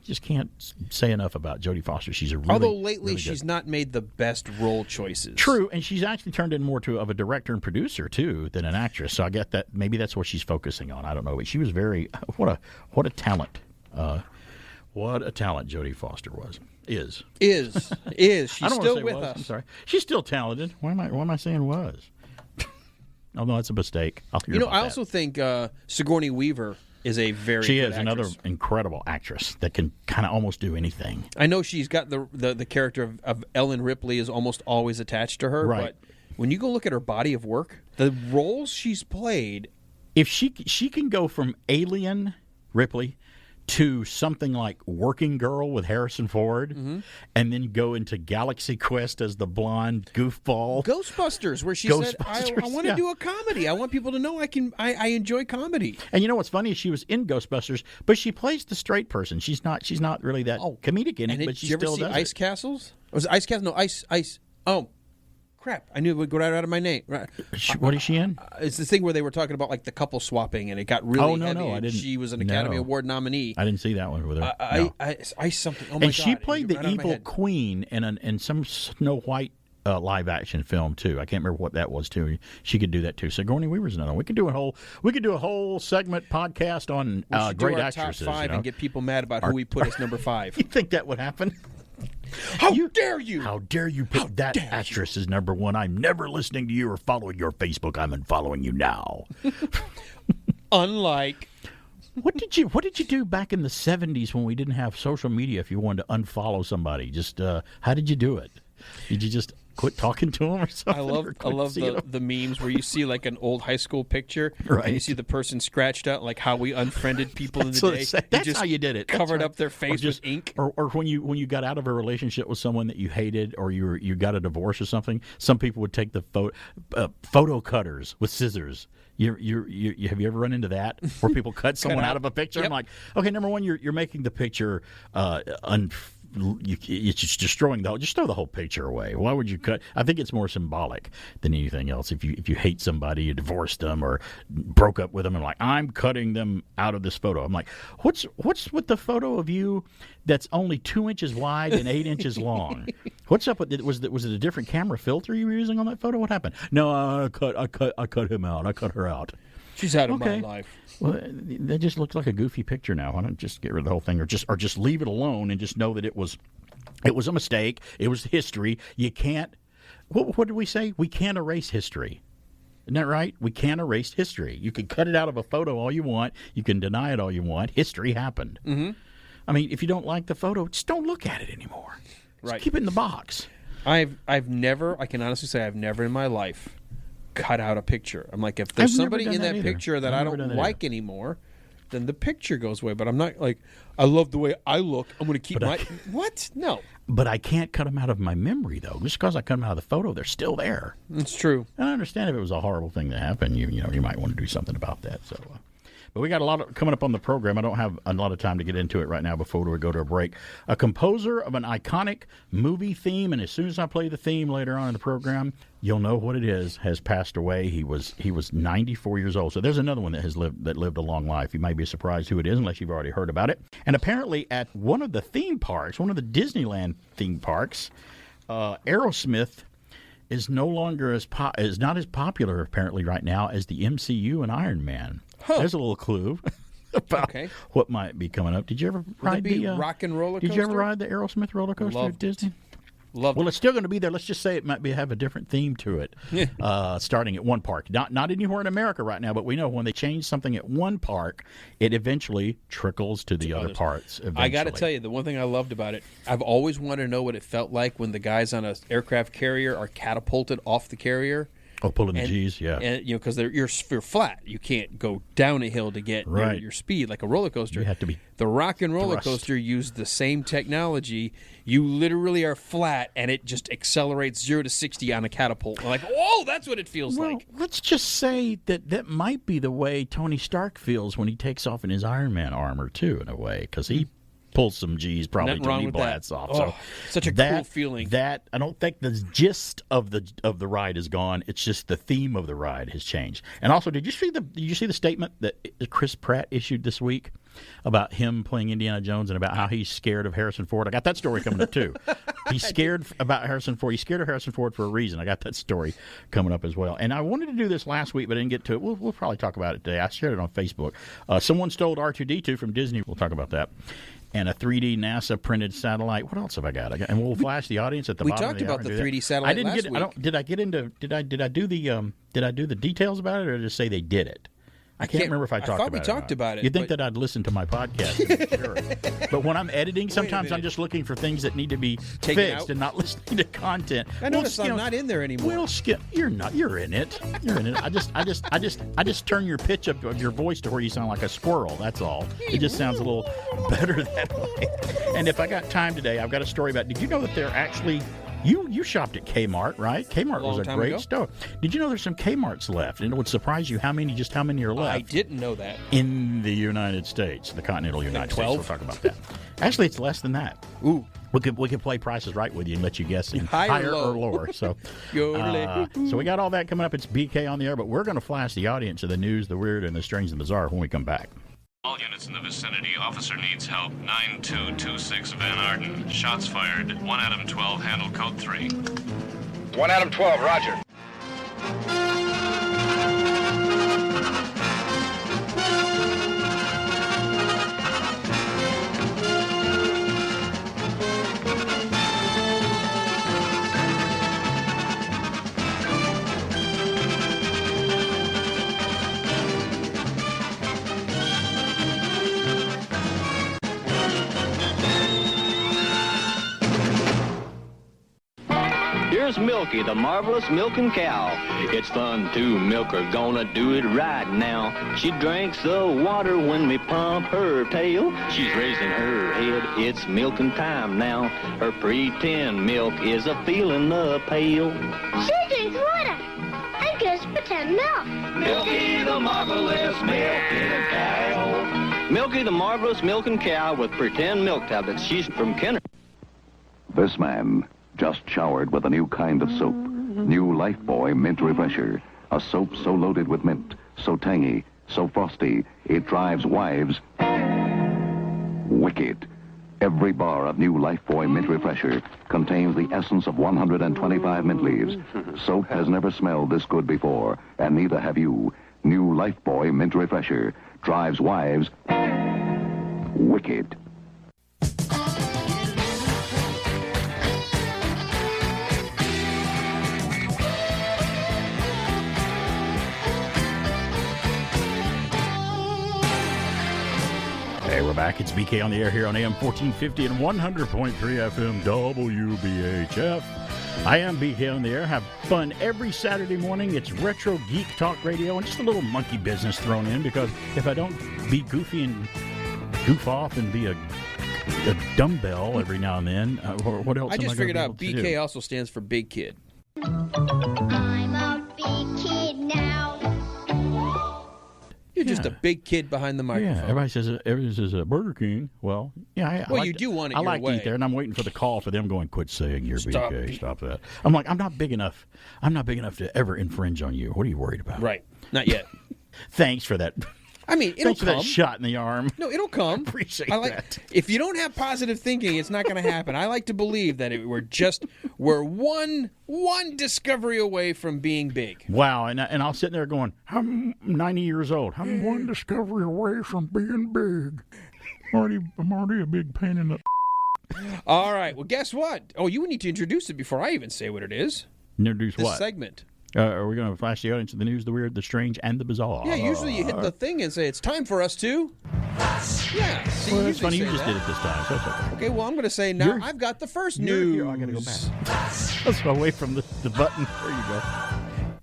Speaker 1: just can't say enough about Jodie Foster. She's a really,
Speaker 3: Although lately
Speaker 1: really
Speaker 3: she's
Speaker 1: good.
Speaker 3: not made the best role choices.
Speaker 1: True, and she's actually turned in more of a director and producer too than an actress. So I get that maybe that's what she's focusing on. I don't know, but she was very what a talent. What a talent Jodie Foster is.
Speaker 3: She's
Speaker 1: I don't
Speaker 3: still
Speaker 1: want to say
Speaker 3: with
Speaker 1: was.
Speaker 3: us.
Speaker 1: I'm sorry. She's still talented. Why am I saying was? Oh no, that's a mistake. I'll hear about
Speaker 3: I
Speaker 1: that.
Speaker 3: also think Sigourney Weaver is a very
Speaker 1: She
Speaker 3: good
Speaker 1: is another
Speaker 3: actress.
Speaker 1: incredible actress that can kind of almost do anything.
Speaker 3: I know she's got the character of Ellen Ripley is almost always attached to her,
Speaker 1: Right.
Speaker 3: but when you go look at her body of work, the roles she's played,
Speaker 1: If she can go from Alien Ripley to something like Working Girl with Harrison Ford, and then go into Galaxy Quest as the blonde goofball.
Speaker 3: Ghostbusters, where she said, I
Speaker 1: Ghostbusters,
Speaker 3: want to
Speaker 1: yeah.
Speaker 3: do a comedy. I want people to know I enjoy comedy.
Speaker 1: And you know what's funny is she was in Ghostbusters, but she plays the straight person. She's not really that comedic in it,
Speaker 3: And
Speaker 1: but she
Speaker 3: did you ever
Speaker 1: still
Speaker 3: see
Speaker 1: does
Speaker 3: Ice
Speaker 1: it.
Speaker 3: Castles? Was it Ice Castles? No, Ice. Oh, crap! I knew it would go right out of my name. Right.
Speaker 1: What is she in?
Speaker 3: It's the thing where they were talking about like the couple swapping, and it got really
Speaker 1: Oh, no,
Speaker 3: heavy.
Speaker 1: no, I
Speaker 3: and
Speaker 1: didn't.
Speaker 3: She was an Academy
Speaker 1: No.
Speaker 3: Award nominee.
Speaker 1: I didn't see that one with her. No.
Speaker 3: Ice something. Oh my
Speaker 1: And
Speaker 3: God!
Speaker 1: she played
Speaker 3: It went
Speaker 1: the
Speaker 3: right out of my
Speaker 1: evil
Speaker 3: head.
Speaker 1: queen in some Snow White live action film too. I can't remember what that was too. She could do that too. Sigourney Weaver's another one. We could do a whole segment podcast on
Speaker 3: We should
Speaker 1: great
Speaker 3: do our
Speaker 1: actresses.
Speaker 3: top 5
Speaker 1: you know?
Speaker 3: and get people mad about who we put as number 5.
Speaker 1: You think that would happen?
Speaker 3: How dare you?
Speaker 1: How dare you put that actress as number 1? I'm never listening to you or following your Facebook. I'm unfollowing you now.
Speaker 3: Unlike
Speaker 1: What did you do back in the 70s when we didn't have social media? If you wanted to unfollow somebody, just how did you do it? Did you just quit talking to them or something?
Speaker 3: I love the memes where you see like an old high school picture,
Speaker 1: Right.
Speaker 3: and you see the person scratched out, like how we unfriended people in the day.
Speaker 1: That's
Speaker 3: just
Speaker 1: how you did it. That's
Speaker 3: Covered
Speaker 1: right.
Speaker 3: up their face with ink.
Speaker 1: Or when you got out of a relationship with someone that you hated, or you got a divorce or something. Some people would take the photo cutters with scissors. Have you ever run into that where people cut someone out of a picture?
Speaker 3: Yep.
Speaker 1: I'm like, okay, number one, you're making the picture it's just destroying just throw the whole picture away. Why would you cut? I think it's more symbolic than anything else. If you hate somebody, you divorced them or broke up with them, and like, I'm cutting them out of this photo. I'm like, what's with the photo of you that's only 2 inches wide and 8 inches long? What's up with it? Was it a different camera filter you were using on that photo? What happened? No, I cut him out. I cut her out.
Speaker 3: She's out of
Speaker 1: Okay.
Speaker 3: my life.
Speaker 1: Well, that just looks like a goofy picture now. Why don't just get rid of the whole thing, or just leave it alone and just know that it was a mistake. It was history. You can't. What did we say? We can't erase history. Isn't that right? We can't erase history. You can cut it out of a photo all you want. You can deny it all you want. History happened. Mm-hmm. I mean, if you don't like the photo, just don't look at it anymore. Just
Speaker 3: Right.
Speaker 1: keep it in the box.
Speaker 3: I've never, I can honestly say I've never in my life cut out a picture. I'm like, if there's
Speaker 1: I've never
Speaker 3: somebody
Speaker 1: done
Speaker 3: in
Speaker 1: that
Speaker 3: that
Speaker 1: either.
Speaker 3: picture that
Speaker 1: I've
Speaker 3: I
Speaker 1: never done
Speaker 3: don't
Speaker 1: that
Speaker 3: like anymore, then the picture goes away. But I'm not like, I love the way I look. I'm going to keep
Speaker 1: But
Speaker 3: what? No.
Speaker 1: But I can't cut them out of my memory, though. Just because I cut them out of the photo, they're still there.
Speaker 3: It's true.
Speaker 1: And I understand if it was a horrible thing to happen, you might want to do something about that. So, but we got a lot coming up on the program. I don't have a lot of time to get into it right now before we go to a break. A composer of an iconic movie theme, and as soon as I play the theme later on in the program, you'll know what it is, has passed away. He was 94 years old. So there's another one that lived a long life. You might be surprised who it is unless you've already heard about it. And apparently at one of the theme parks, one of the Disneyland theme parks, Aerosmith is no longer is not as popular apparently right now as the MCU and Iron Man. There's a little clue about what might be coming up. Did you ever ride
Speaker 3: Would it be
Speaker 1: the
Speaker 3: Rock and Roller
Speaker 1: Did you ever
Speaker 3: Coaster?
Speaker 1: ride the Aerosmith roller coaster at
Speaker 3: Loved it.
Speaker 1: Disney?
Speaker 3: Loved
Speaker 1: Well,
Speaker 3: it.
Speaker 1: it's still going to be there. Let's just say it might have a different theme to it, starting at one park. Not anywhere in America right now, but we know when they change something at one park, it eventually trickles to the other parts. Eventually.
Speaker 3: I got to tell you, the one thing I loved about it, I've always wanted to know what it felt like when the guys on an aircraft carrier are catapulted off the carrier.
Speaker 1: Oh, pulling the G's, yeah.
Speaker 3: And, because you're flat. You can't go down a hill to get your speed like a roller coaster.
Speaker 1: You have to be
Speaker 3: The rock and roller
Speaker 1: thrust.
Speaker 3: coaster used the same technology. You literally are flat, and it just accelerates 0 to 60 on a catapult. Like, oh, that's what it feels like.
Speaker 1: Let's just say that might be the way Tony Stark feels when he takes off in his Iron Man armor, too, in a way, because he pulls some G's probably
Speaker 3: Nothing
Speaker 1: till
Speaker 3: wrong
Speaker 1: he
Speaker 3: with
Speaker 1: blasts
Speaker 3: that.
Speaker 1: off.
Speaker 3: Oh,
Speaker 1: So
Speaker 3: such a cool feeling.
Speaker 1: That I don't think the gist of the ride is gone. It's just the theme of the ride has changed. And also, did you see the statement that Chris Pratt issued this week about him playing Indiana Jones and about how he's scared of Harrison Ford? I got that story coming up too. He's scared about Harrison Ford. He's scared of Harrison Ford for a reason. I got that story coming up as well. And I wanted to do this last week, but I didn't get to it. We'll probably talk about it today. I shared it on Facebook. Someone stole R2-D2 from Disney. We'll talk about that. And a 3D NASA printed satellite. What else have I got? And we'll flash the audience at the bottom.
Speaker 3: We talked about the 3D satellite
Speaker 1: I didn't
Speaker 3: last
Speaker 1: get.
Speaker 3: week.
Speaker 1: Did I get into? Did I do the details about it, or just say they did it? I can't remember if I talked about it.
Speaker 3: I thought we talked about it.
Speaker 1: You'd think that I'd listen to my podcast to make sure. But when I'm editing, sometimes I'm just looking for things that need to be fixed
Speaker 3: out?
Speaker 1: and not listening to content.
Speaker 3: I noticed I'm not in there anymore.
Speaker 1: We'll skip. You're not. You're in it. You're in it. I just turn your pitch up of your voice to where you sound like a squirrel. That's all. It just sounds a little better that way. And if I got time today, I've got a story about. Did you know that they're actually. You shopped at Kmart, right? Kmart was a great store. Did you know there's some Kmarts left? And it would surprise you how many are left.
Speaker 3: I didn't know that.
Speaker 1: In the United States, the continental United States. We'll talk about that. Actually, it's less than that.
Speaker 3: Ooh.
Speaker 1: We could play Prices Right with you and let you guess higher or lower. So, so we got all that coming up. It's BK on the air, but we're going to flash the audience of the news, the weird, and the strange and bizarre when we come back.
Speaker 10: All units in the vicinity. Officer needs help. 9226 Van Arden. Shots fired. 1 Adam 12. Handle code 3.
Speaker 2: 1 Adam 12, roger.
Speaker 11: Here's Milky, the marvelous milking cow. It's fun to milk her, gonna do it right now. She drinks the water when we pump her tail. She's raising her head, it's milking time now. Her pretend milk is a feeling the pail.
Speaker 12: She drinks water and gives pretend milk.
Speaker 11: Milky, the marvelous milking cow. Milky, the marvelous milking cow with pretend milk tablets. She's from Kenner.
Speaker 13: This man just showered with a new kind of soap. New Lifebuoy Mint Refresher. A soap so loaded with mint, so tangy, so frosty, it drives wives wicked. Every bar of new Lifebuoy Mint Refresher contains the essence of 125 mint leaves. Soap has never smelled this good before, and neither have you. New Lifebuoy Mint Refresher drives wives wicked.
Speaker 1: Hey, we're back. It's BK on the air here on AM 1450 and 100.3 FM WBHF. I am BK on the air. Have fun every Saturday morning. It's Retro Geek Talk Radio and just a little monkey business thrown in because if I don't be goofy and goof off and be a dumbbell every now and then, what else
Speaker 3: I
Speaker 1: am I
Speaker 3: just figured out
Speaker 1: to do?
Speaker 3: BK also stands for Big Kid.
Speaker 12: I'm a big kid now.
Speaker 3: You're just a big kid behind the microphone.
Speaker 1: Yeah, everybody says Burger King. Well, yeah, I
Speaker 3: Well,
Speaker 1: like
Speaker 3: you do want it
Speaker 1: I
Speaker 3: your
Speaker 1: like
Speaker 3: way.
Speaker 1: to eat there, and I'm waiting for the call for them going, quit saying you're
Speaker 3: Stop.
Speaker 1: BK. Stop that. I'm like, I'm not big enough. I'm not big enough to ever infringe on you. What are you worried about?
Speaker 3: Right. Not yet.
Speaker 1: Thanks for that.
Speaker 3: I mean, it'll
Speaker 1: Thanks for
Speaker 3: come.
Speaker 1: that shot in the arm.
Speaker 3: No, it'll come.
Speaker 1: Appreciate
Speaker 3: I like,
Speaker 1: that.
Speaker 3: If you don't have positive thinking, it's not going to happen. I like to believe that we're one discovery away from being big.
Speaker 1: Wow, and I'll sit there going, I'm 90 years old. I'm one discovery away from being big. I'm already a big pain in the
Speaker 3: All right. Well, guess what? Oh, you need to introduce it before I even say what it is.
Speaker 1: Introduce
Speaker 3: this
Speaker 1: what?
Speaker 3: segment.
Speaker 1: Are we going to flash the audience the news, the weird, the strange, and the bizarre?
Speaker 3: Yeah, usually you hit the thing and say, it's time for us to... Yeah. See,
Speaker 1: Well, that's funny. You
Speaker 3: say
Speaker 1: just
Speaker 3: that.
Speaker 1: did it this time. So it's okay.
Speaker 3: Okay, well, I'm going to say now I've got the first news.
Speaker 1: I got to go back. Let's go away from the button. There you go.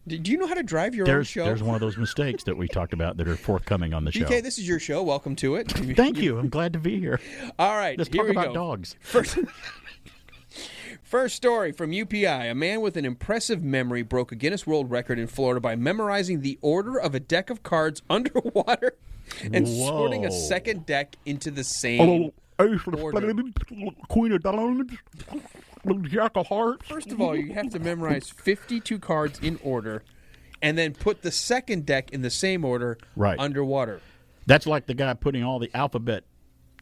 Speaker 3: Do you know how to drive your own show?
Speaker 1: There's one of those mistakes that we talked about that are forthcoming on the show.
Speaker 3: BK, this is your show. Welcome to it.
Speaker 1: Thank you. I'm glad to be here.
Speaker 3: All right,
Speaker 1: Let's
Speaker 3: here
Speaker 1: talk
Speaker 3: we
Speaker 1: about
Speaker 3: go.
Speaker 1: dogs.
Speaker 3: First story from UPI. A man with an impressive memory broke a Guinness World Record in Florida by memorizing the order of a deck of cards underwater and sorting a second deck into the same order.
Speaker 1: Queen of Diamonds, Jack of Hearts.
Speaker 3: First of all, you have to memorize 52 cards in order and then put the second deck in the same order underwater.
Speaker 1: That's like the guy putting all the alphabet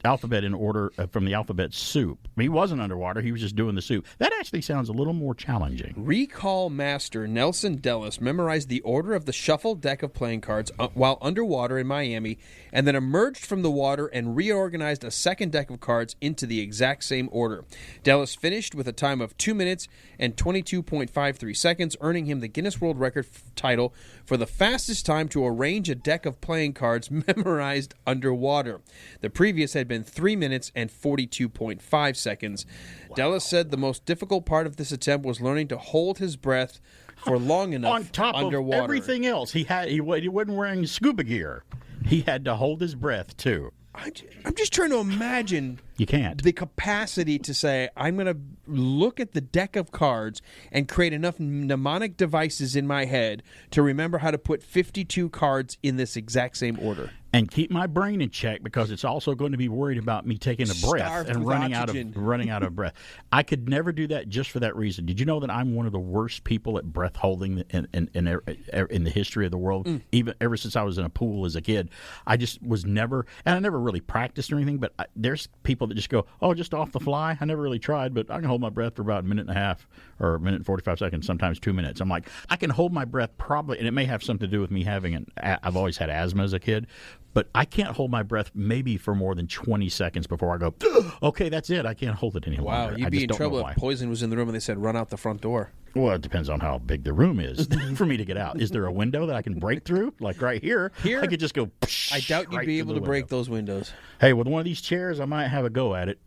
Speaker 1: in order from the alphabet soup. He wasn't underwater. He was just doing the soup. That actually sounds a little more challenging.
Speaker 3: Recall master Nelson Dellis memorized the order of the shuffled deck of playing cards while underwater in Miami and then emerged from the water and reorganized a second deck of cards into the exact same order. Dellis finished with a time of 2 minutes and 22.53 seconds, earning him the Guinness World Record title for the fastest time to arrange a deck of playing cards memorized underwater. The previous had been 3 minutes and 42.5 seconds. Wow. Dellis said the most difficult part of this attempt was learning to hold his breath for long enough
Speaker 1: on top
Speaker 3: underwater.
Speaker 1: of everything else. He wasn't wearing scuba gear. He had to hold his breath too.
Speaker 3: I'm just trying to imagine
Speaker 1: you can't
Speaker 3: the capacity to say, I'm going to look at the deck of cards and create enough mnemonic devices in my head to remember how to put 52 cards in this exact same order.
Speaker 1: And keep my brain in check because it's also going to be worried about me taking a breath
Speaker 3: Starved
Speaker 1: and
Speaker 3: with
Speaker 1: running
Speaker 3: oxygen.
Speaker 1: out of breath. I could never do that just for that reason. Did you know that I'm one of the worst people at breath holding in the history of the world? Even ever since I was in a pool as a kid, I just was never, and I never really practiced or anything. But there's people that just go, "Oh, just off the fly." I never really tried, but I can hold my breath for about a minute and a half or a minute and 45 seconds, sometimes 2 minutes. I'm like, I can hold my breath probably, and it may have something to do with me having I've always had asthma as a kid. But I can't hold my breath maybe for more than 20 seconds before I go, okay, that's it. I can't hold it any longer.
Speaker 3: Wow, you'd be in trouble if poison was in the room and they said, run out the front door.
Speaker 1: Well, it depends on how big the room is for me to get out. Is there a window that I can break through? Like right here, I could just go.
Speaker 3: I doubt you'd be able to break those windows.
Speaker 1: Hey, with one of these chairs, I might have a go at it.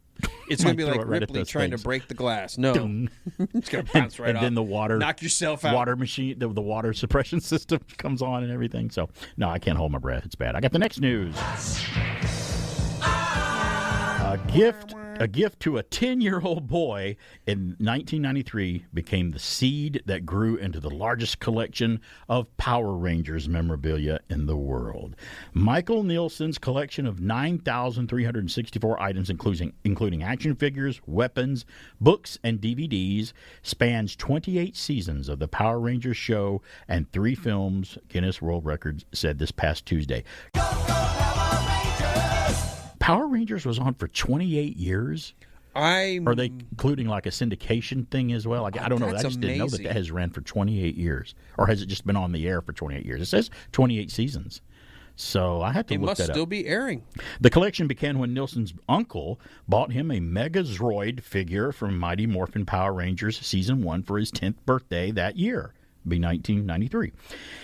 Speaker 3: It's going to be like Ripley trying to break the glass. No. It's going to bounce right off.
Speaker 1: And then the water.
Speaker 3: Knock yourself out.
Speaker 1: Water machine, the water suppression system comes on and everything. So, no, I can't hold my breath. It's bad. I got the next news. A gift to a 10-year-old boy in 1993 became the seed that grew into the largest collection of Power Rangers memorabilia in the world. Michael Nielsen's collection of 9,364 items, including action figures, weapons, books, and DVDs, spans 28 seasons of the Power Rangers show and 3 films, Guinness World Records said this past Tuesday. Power Rangers was on for 28 years? Are they including like a syndication thing as well? I don't know. I just didn't know that has ran for 28 years. Or has it just been on the air for 28 years? It says 28 seasons. So I had to look that up. It must
Speaker 3: still be airing.
Speaker 1: The collection began when Nielsen's uncle bought him a Megazord figure from Mighty Morphin Power Rangers Season 1 for his 10th birthday that year. Be 1993.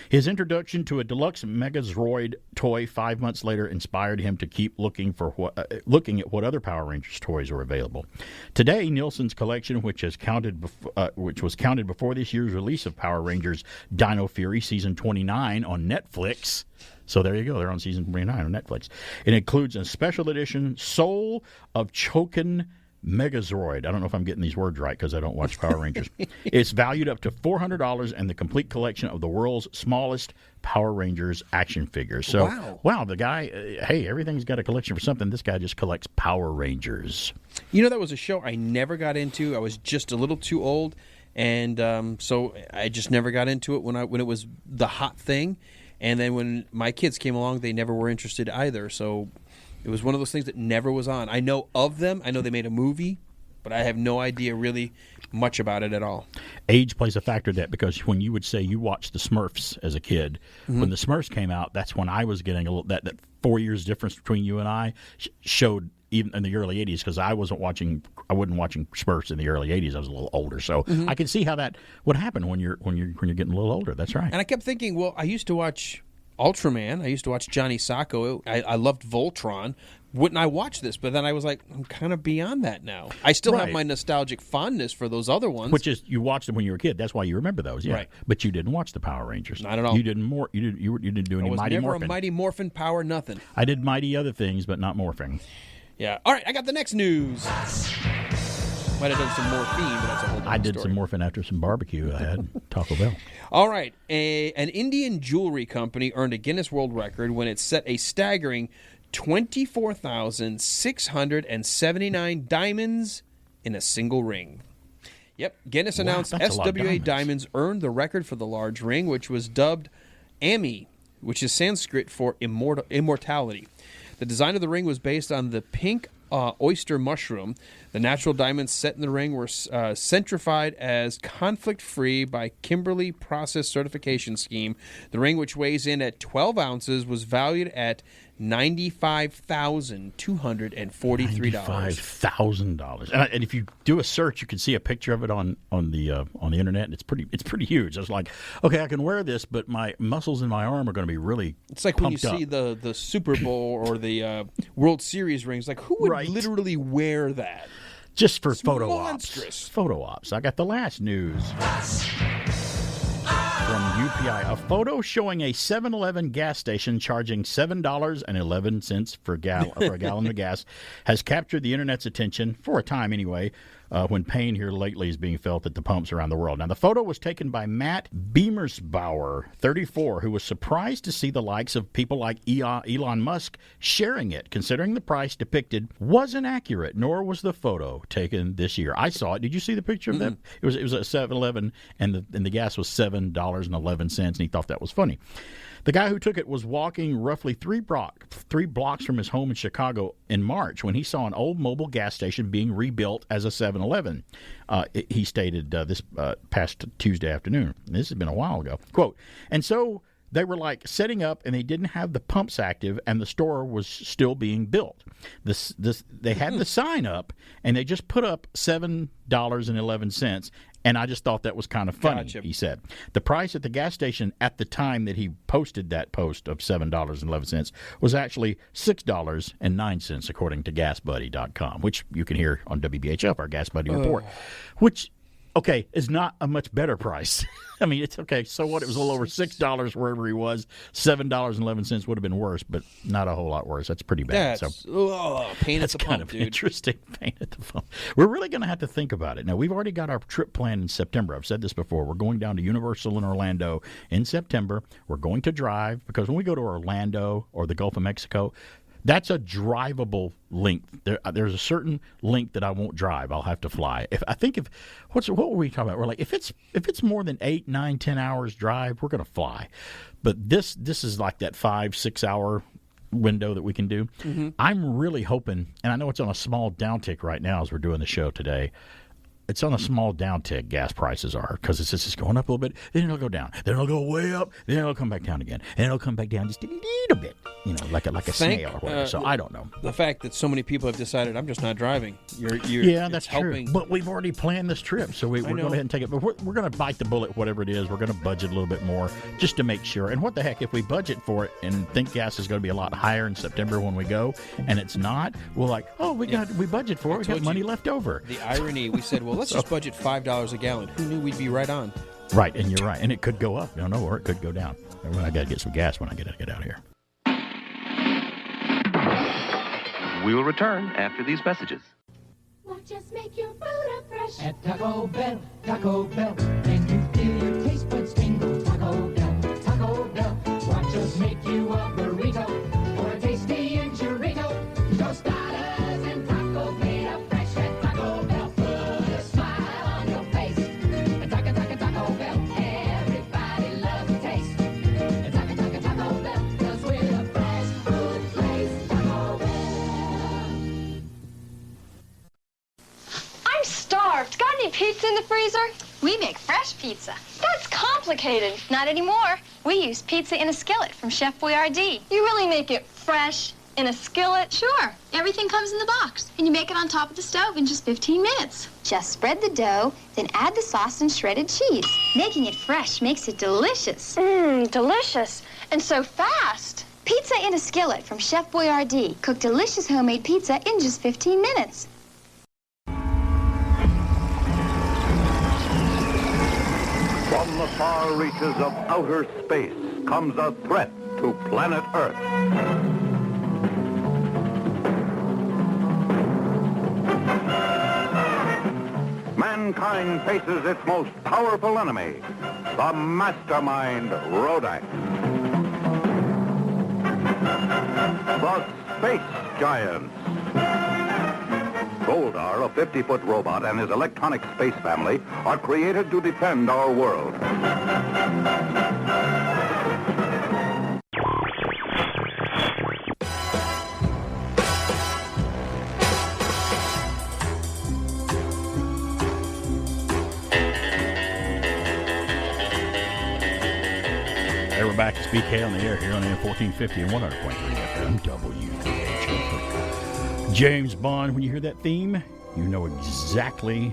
Speaker 1: His introduction to a deluxe Megazord toy 5 months later inspired him to keep looking at what other Power Rangers toys were available. Today, Nielsen's collection, which was counted before this year's release of Power Rangers Dino Fury Season 29 on Netflix. So there you go. They're on Season 29 on Netflix. It includes a special edition Soul of Chokin Megazord. I don't know if I'm getting these words right because I don't watch Power Rangers. It's valued up to $400 and the complete collection of the world's smallest Power Rangers action figures. So, wow, the guy, hey, everything's got a collection for something. This guy just collects Power Rangers.
Speaker 3: You know, that was a show I never got into. I was just a little too old, and so I just never got into it when it was the hot thing. And then when my kids came along, they never were interested either. So it was one of those things that never was on. I know of them. I know they made a movie, but I have no idea really much about it at all.
Speaker 1: Age plays a factor in that because when you would say you watched the Smurfs as a kid, when the Smurfs came out, that's when I was getting a little that 4 years difference between you and I showed even in the early 80s, because I wasn't watching Smurfs in the early 80s. I was a little older, so I can see how that would happen when you're getting a little older. That's right.
Speaker 3: And I kept thinking, well, I used to watch Ultraman. I used to watch Johnny Sacco. I loved Voltron. Wouldn't I watch this? But then I was like, I'm kind of beyond that now. I still have my nostalgic fondness for those other ones.
Speaker 1: Which is, you watched them when you were a kid. That's why you remember those, yeah.
Speaker 3: Right.
Speaker 1: But you didn't watch the Power Rangers.
Speaker 3: Not at all.
Speaker 1: You didn't do any Mighty Morphin.
Speaker 3: I was never a Mighty Morphin Power nothing.
Speaker 1: I did Mighty other things, but not morphing.
Speaker 3: Yeah. All right, I got the next news. Might have done some morphine, but that's a whole different
Speaker 1: I did
Speaker 3: story.
Speaker 1: some morphine after some barbecue I had Taco Bell.
Speaker 3: All right. An Indian jewelry company earned a Guinness World Record when it set a staggering 24,679 diamonds in a single ring. Yep. Guinness announced SWA diamonds earned the record for the large ring, which was dubbed Ami, which is Sanskrit for immortality. The design of the ring was based on the pink oyster mushroom. The natural diamonds set in the ring were centrified as conflict-free by Kimberley Process Certification Scheme. The ring, which weighs in at 12 ounces, was valued at $95,243.
Speaker 1: $95,000. And if you do a search, you can see a picture of it on the internet, and it's pretty huge. It's like, okay, I can wear this, but my muscles in my arm are going to be really.
Speaker 3: It's like when you see the Super Bowl or the World Series rings. Like, who would literally wear that?
Speaker 1: Just for
Speaker 3: It's
Speaker 1: photo
Speaker 3: monstrous.
Speaker 1: ops. Photo ops. I got the last news from UPI. A photo showing a 7-Eleven gas station charging $7.11 for a gallon of gas has captured the internet's attention, for a time anyway, when pain here lately is being felt at the pumps around the world. Now, the photo was taken by Matt Beamersbauer, 34, who was surprised to see the likes of people like Elon Musk sharing it, considering the price depicted wasn't accurate, nor was the photo taken this year. I saw it. Did you see the picture of that? It was a 7-Eleven, and the gas was $7.11, and he thought that was funny. The guy who took it was walking roughly three blocks from his home in Chicago in March when he saw an old mobile gas station being rebuilt as a 7-Eleven. He stated this past Tuesday afternoon. This has been a while ago. Quote, and so they were like setting up, and they didn't have the pumps active, and the store was still being built. They had the sign up, and they just put up $7.11. And I just thought that was kind of funny, he said. The price at the gas station at the time that he posted that post of $7.11 was actually $6.09, according to GasBuddy.com, which you can hear on WBHF, our Gas Buddy report, which, okay, is not a much better price. I mean, it's okay. So what? It was a little over $6 wherever he was. $7.11 would have been worse, but not a whole lot worse. That's pretty bad.
Speaker 3: That's pain at the pump,
Speaker 1: kind of
Speaker 3: dude.
Speaker 1: Interesting. Pain at the pump. We're really going to have to think about it. Now, we've already got our trip planned in September. I've said this before. We're going down to Universal in Orlando in September. We're going to drive, because when we go to Orlando or the Gulf of Mexico, that's a drivable length. There's a certain length that I won't drive. I'll have to fly. What were we talking about? We're like, if it's more than 8, 9, 10 hours drive, we're going to fly. But this is like that 5-6 hour window that we can do. Mm-hmm. I'm really hoping, and I know it's on a small downtick right now as we're doing the show today. It's on a small downtick, gas prices are, because it's just going up a little bit, then it'll go down, then it'll go way up, then it'll come back down again, and it'll come back down just a little bit, like a snail or whatever. So I don't know.
Speaker 3: The fact that so many people have decided, I'm just not driving.
Speaker 1: Yeah, that's
Speaker 3: helping.
Speaker 1: True. But we've already planned this trip, so we're going ahead and take it. But we're going to bite the bullet, whatever it is. We're going to budget a little bit more just to make sure. And what the heck, if we budget for it and think gas is going to be a lot higher in September when we go, and it's not, we're like, oh, we budget for it. We got money left over.
Speaker 3: The irony, we said, well, let's just budget $5 a gallon. Who knew we'd be right on?
Speaker 1: Right, and you're right. And it could go up. You don't know, or it could go down. I got to get some gas when I get out of here.
Speaker 14: We will return after these messages.
Speaker 15: Watch us make your food fresh at Taco Bell. Taco Bell. Then you feel your taste buds tingle. Taco Bell. Taco Bell. Watch us make you a burrito or a tasty enchilada. Tostadas and tacos made up fresh at Taco Bell. Put a smile on your face. Taco Bell. Everybody loves the taste. Taco Bell. 'Cause we're the fresh food place. Taco Bell.
Speaker 16: I'm starved. Got any pizza in the freezer? We make fresh pizza. That's complicated. Not anymore. We use pizza in a skillet from Chef Boyardee. You really make it fresh? In a skillet?
Speaker 17: Sure. Everything comes in the box. And you make it on top of the stove in just 15 minutes.
Speaker 16: Just spread the dough, then add the sauce and shredded cheese. Making it fresh makes it delicious.
Speaker 17: Delicious. And so fast.
Speaker 16: Pizza in a skillet from Chef Boyardee. Cook delicious homemade pizza in just 15 minutes.
Speaker 18: From the far reaches of outer space comes a threat to planet Earth. Mankind faces its most powerful enemy, the mastermind Rodak. The Space Giants. Goldar, a 50-foot robot, and his electronic space family are created to defend our world.
Speaker 1: Hey, we're back to BK on the air here on AM 1450 and 100.3 FM WBHF. James Bond, when you hear that theme, you know exactly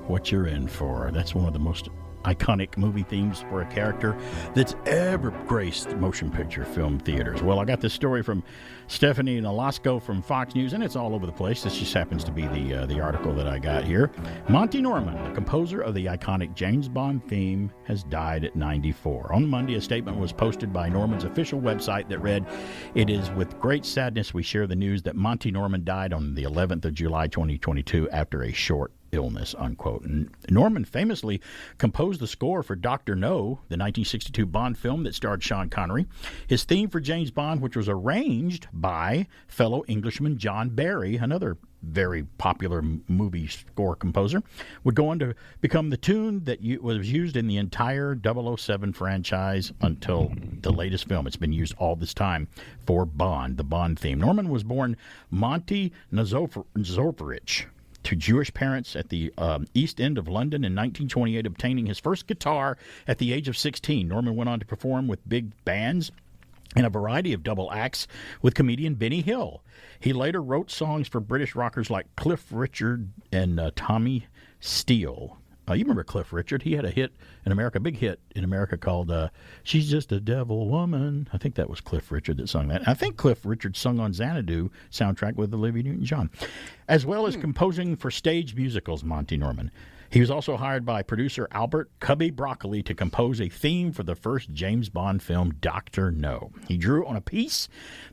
Speaker 1: what you're in for. That's one of the most iconic movie themes for a character that's ever graced motion picture film theaters. Well, I got this story from Stephanie Nolasco from Fox News, and it's all over the place. This just happens to be the article that I got here. Monty Norman, the composer of the iconic James Bond theme, has died at 94. On Monday, a statement was posted by Norman's official website that read, "It is with great sadness we share the news that Monty Norman died on the 11th of July 2022 after a short illness," unquote. And Norman famously composed the score for Dr. No, the 1962 Bond film that starred Sean Connery. His theme for James Bond, which was arranged by fellow Englishman John Barry, another very popular movie score composer, would go on to become the tune that was used in the entire 007 franchise until the latest film. It's been used all this time for Bond, the Bond theme. Norman was born Monty Nazorovich to Jewish parents at the East End of London in 1928, obtaining his first guitar at the age of 16. Norman went on to perform with big bands in a variety of double acts with comedian Benny Hill. He later wrote songs for British rockers like Cliff Richard and Tommy Steele. You remember Cliff Richard? He had a hit in America, big hit in America called She's Just a Devil Woman. I think that was Cliff Richard that sung that. I think Cliff Richard sung on Xanadu soundtrack with Olivia Newton-John, as well as composing for stage musicals, Monty Norman. He was also hired by producer Albert Cubby Broccoli to compose a theme for the first James Bond film, Dr. No. He drew on a piece,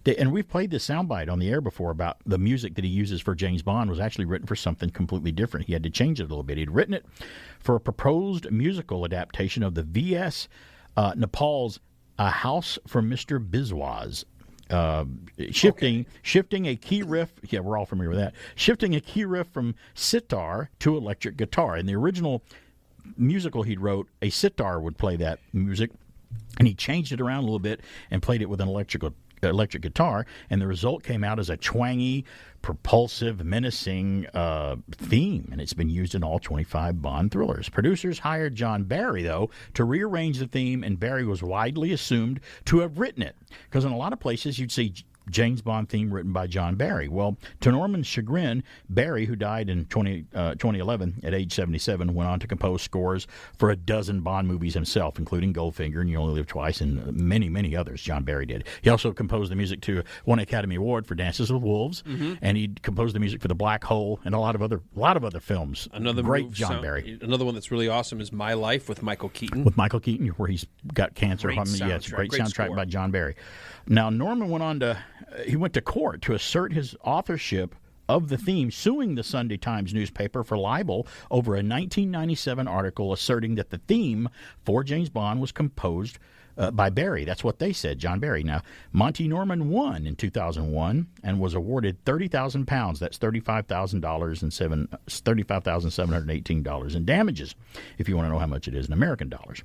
Speaker 1: and we've played this soundbite on the air before about the music that he uses for James Bond was actually written for something completely different. He had to change it a little bit. He'd written it for a proposed musical adaptation of the V.S. Nepal's A House for Mr. Biswas. Shifting a key riff, yeah, we're all familiar with that, shifting a key riff from sitar to electric guitar. In the original musical he wrote, a sitar would play that music, and he changed it around a little bit and played it with an electric guitar, and the result came out as a twangy, propulsive, menacing theme, and it's been used in all 25 Bond thrillers. Producers hired John Barry, though, to rearrange the theme, and Barry was widely assumed to have written it, because in a lot of places you'd see James Bond theme written by John Barry. Well, to Norman's chagrin, Barry, who died in 2011 at age 77, went on to compose scores for a dozen Bond movies himself, including Goldfinger and You Only Live Twice, and many, many others John Barry did. He also composed the music to one Academy Award for Dances with Wolves, and he composed the music for The Black Hole and a lot of other films.
Speaker 3: Another
Speaker 1: great John Barry.
Speaker 3: Another one that's really awesome is My Life with Michael Keaton.
Speaker 1: With Michael Keaton, where he's got cancer.
Speaker 3: Great
Speaker 1: Yeah, it's a great soundtrack
Speaker 3: score
Speaker 1: by John Barry. Now, Norman went on to court to assert his authorship of the theme, suing the Sunday Times newspaper for libel over a 1997 article asserting that the theme for James Bond was composed by Barry. That's what they said, John Barry. Now, Monty Norman won in 2001 and was awarded £30,000. That's $35,000 and $35,718 in damages, if you want to know how much it is in American dollars.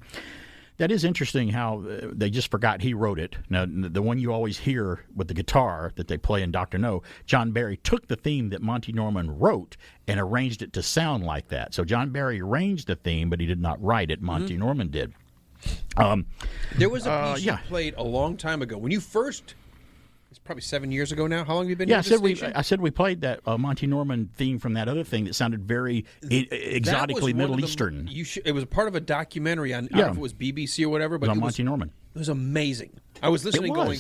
Speaker 1: That is interesting how they just forgot he wrote it. Now, the one you always hear with the guitar that they play in Dr. No, John Barry took the theme that Monty Norman wrote and arranged it to sound like that. So John Barry arranged the theme, but he did not write it. Monty Norman did.
Speaker 3: There was a piece you played a long time ago. When you first It's probably 7 years ago now. How long have you been
Speaker 1: Yeah,
Speaker 3: here at this station?
Speaker 1: I said we played that Monty Norman theme from that other thing that sounded very exotically Middle Eastern.
Speaker 3: It was part of a documentary on, I don't know if it was BBC or whatever, but
Speaker 1: it was on Monty Norman.
Speaker 3: It was amazing. I was listening going,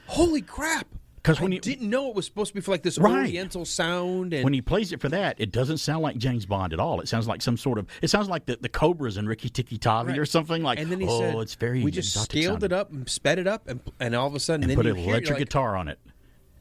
Speaker 3: holy crap. Because I didn't know it was supposed to be for like this Oriental sound. And
Speaker 1: when he plays it for that, it doesn't sound like James Bond at all. It sounds like it sounds like the Cobras and Ricky Tikki Tavi or something like.
Speaker 3: And then he said,
Speaker 1: it's very
Speaker 3: we just scaled it up and sped it up, and all of a sudden,
Speaker 1: and
Speaker 3: then
Speaker 1: put
Speaker 3: you
Speaker 1: an
Speaker 3: hear,
Speaker 1: electric guitar on it.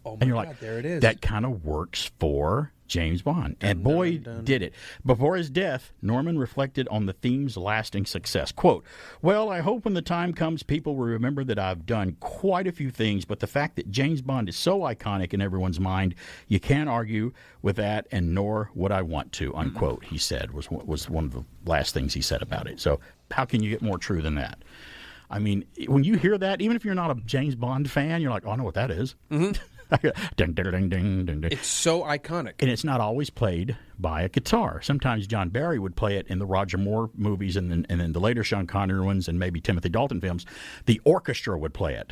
Speaker 3: Oh my
Speaker 1: and you're
Speaker 3: God,
Speaker 1: like,
Speaker 3: there it is.
Speaker 1: That kind of works for James Bond. And boy, did it. Before his death, Norman reflected on the theme's lasting success. Quote, well, I hope when the time comes, people will remember that I've done quite a few things, but the fact that James Bond is so iconic in everyone's mind, you can't argue with that, and nor would I want to, unquote, he said, was one of the last things he said about it. So how can you get more true than that? I mean, when you hear that, even if you're not a James Bond fan, you're like, oh, I know what that is.
Speaker 3: Mm-hmm.
Speaker 1: Ding, ding, ding, ding, ding.
Speaker 3: It's so iconic.
Speaker 1: And it's not always played by a guitar. Sometimes John Barry would play it in the Roger Moore movies and then the later Sean Connery ones and maybe Timothy Dalton films. The orchestra would play it,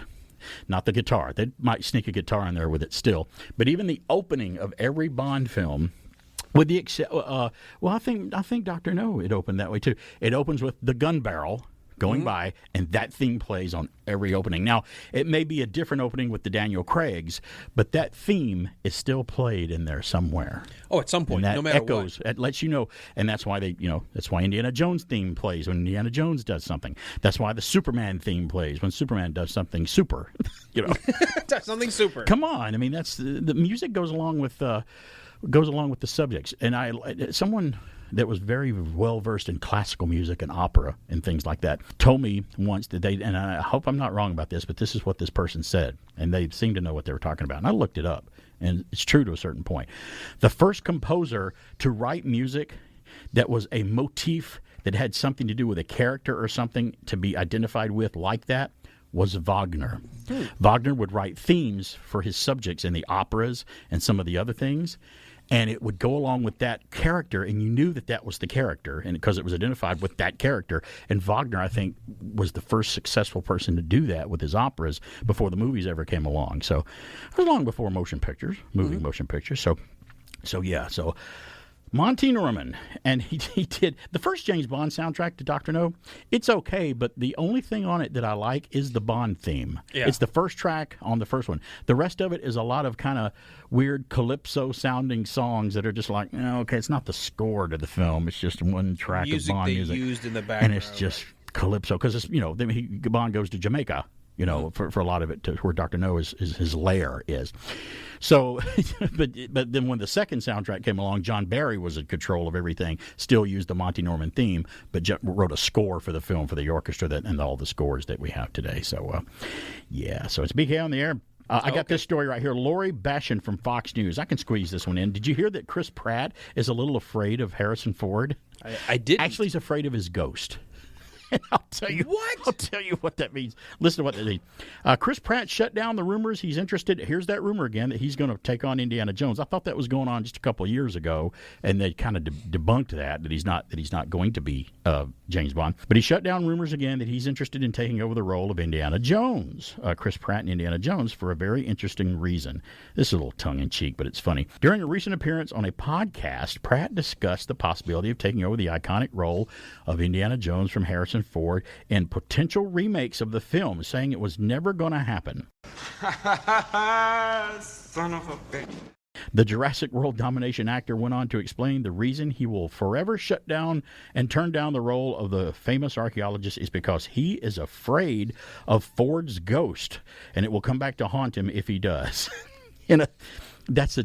Speaker 1: not the guitar. They might sneak a guitar in there with it still. But even the opening of every Bond film, with the I think Dr. No, it opened that way too. It opens with the gun barrel going by, and that theme plays on every opening. Now, it may be a different opening with the Daniel Craigs, but that theme is still played in there somewhere.
Speaker 3: Oh, at some point,
Speaker 1: and that
Speaker 3: no matter
Speaker 1: echoes,
Speaker 3: what.
Speaker 1: It lets you know, and that's why that's why Indiana Jones theme plays when Indiana Jones does something. That's why the Superman theme plays when Superman does something super.
Speaker 3: Something super.
Speaker 1: Come on, I mean that's the music goes along with the subjects, and someone that was very well versed in classical music and opera and things like that told me once that and I hope I'm not wrong about this, but this is what this person said, and they seemed to know what they were talking about. And I looked it up, and it's true to a certain point. The first composer to write music that was a motif that had something to do with a character or something to be identified with like that was Wagner. Wagner would write themes for his subjects in the operas and some of the other things, and it would go along with that character, and you knew that was the character, and because it was identified with that character. And Wagner, I think, was the first successful person to do that with his operas before the movies ever came along. So it was long before motion pictures, motion pictures. So Monty Norman, and he did the first James Bond soundtrack to Dr. No. It's okay, but the only thing on it that I like is the Bond theme.
Speaker 3: Yeah.
Speaker 1: It's the first track on the first one. The rest of it is a lot of kind of weird calypso-sounding songs that are just like, okay, it's not the score to the film. It's just one track of Bond music.
Speaker 3: Used in the background,
Speaker 1: and it's just calypso, because it's, Bond goes to Jamaica. For a lot of it, to where Dr. No is his lair is. So, but then when the second soundtrack came along, John Barry was in control of everything, still used the Monty Norman theme, but wrote a score for the film for the orchestra and all the scores that we have today. So, so it's BK on the air. I got this story right here. Lori Bashan from Fox News. I can squeeze this one in. Did you hear that Chris Pratt is a little afraid of Harrison Ford?
Speaker 3: I did.
Speaker 1: Actually, he's afraid of his ghost. I'll tell you what that means. Listen to what that means. Chris Pratt shut down the rumors he's interested. Here's that rumor again that he's going to take on Indiana Jones. I thought that was going on just a couple of years ago, and they kind of debunked that he's not going to be James Bond. But he shut down rumors again that he's interested in taking over the role of Indiana Jones, Chris Pratt and Indiana Jones, for a very interesting reason. This is a little tongue-in-cheek, but it's funny. During a recent appearance on a podcast, Pratt discussed the possibility of taking over the iconic role of Indiana Jones from Harrison Ford in potential remakes of the film, saying it was never going to happen.
Speaker 19: Son of a bitch.
Speaker 1: The Jurassic World domination actor went on to explain the reason he will forever shut down and turn down the role of the famous archaeologist is because he is afraid of Ford's ghost, and it will come back to haunt him if he does. That's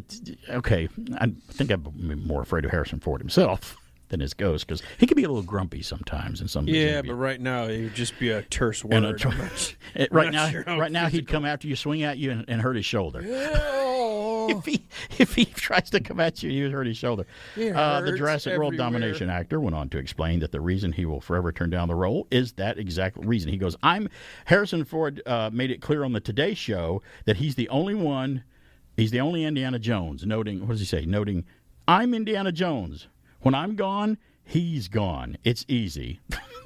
Speaker 1: okay. I think I'm more afraid of Harrison Ford himself than his ghost, because he can be a little grumpy sometimes in some of his interviews.
Speaker 3: But right now it would just be a terse word.
Speaker 1: Right now he'd come after you, swing at you, and hurt his shoulder. If he tries to come at you, he would hurt his shoulder. The Jurassic World domination actor went on to explain that the reason he will forever turn down the role is that exact reason. He goes, Harrison Ford made it clear on the Today Show that he's the only Indiana Jones, noting, what does he say? Noting, I'm Indiana Jones. When I'm gone, he's gone. It's easy.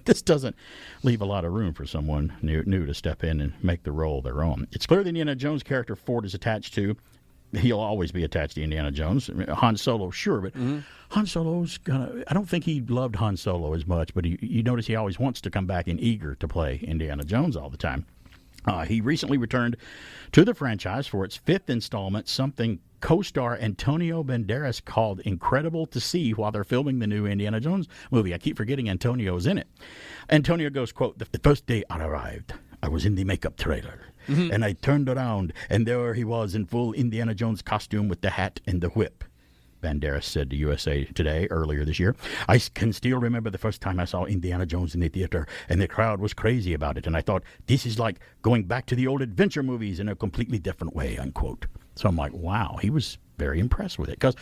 Speaker 1: This doesn't leave a lot of room for someone new to step in and make the role their own. It's clear the Indiana Jones character Ford is attached to. He'll always be attached to Indiana Jones. Han Solo, sure, but Han Solo's I don't think he loved Han Solo as much, but you notice he always wants to come back and eager to play Indiana Jones all the time. He recently returned to the franchise for its 5th installment, something co-star Antonio Banderas called incredible to see while they're filming the new Indiana Jones movie. I keep forgetting Antonio's in it. Antonio goes, quote, "The first day I arrived, I was in the makeup trailer. And I turned around, and there he was in full Indiana Jones costume with the hat and the whip." Banderas said to USA Today earlier this year. "I can still remember the first time I saw Indiana Jones in the theater, and the crowd was crazy about it. And I thought, this is like going back to the old adventure movies in a completely different way," unquote. So I'm like, wow, he was very impressed with it, because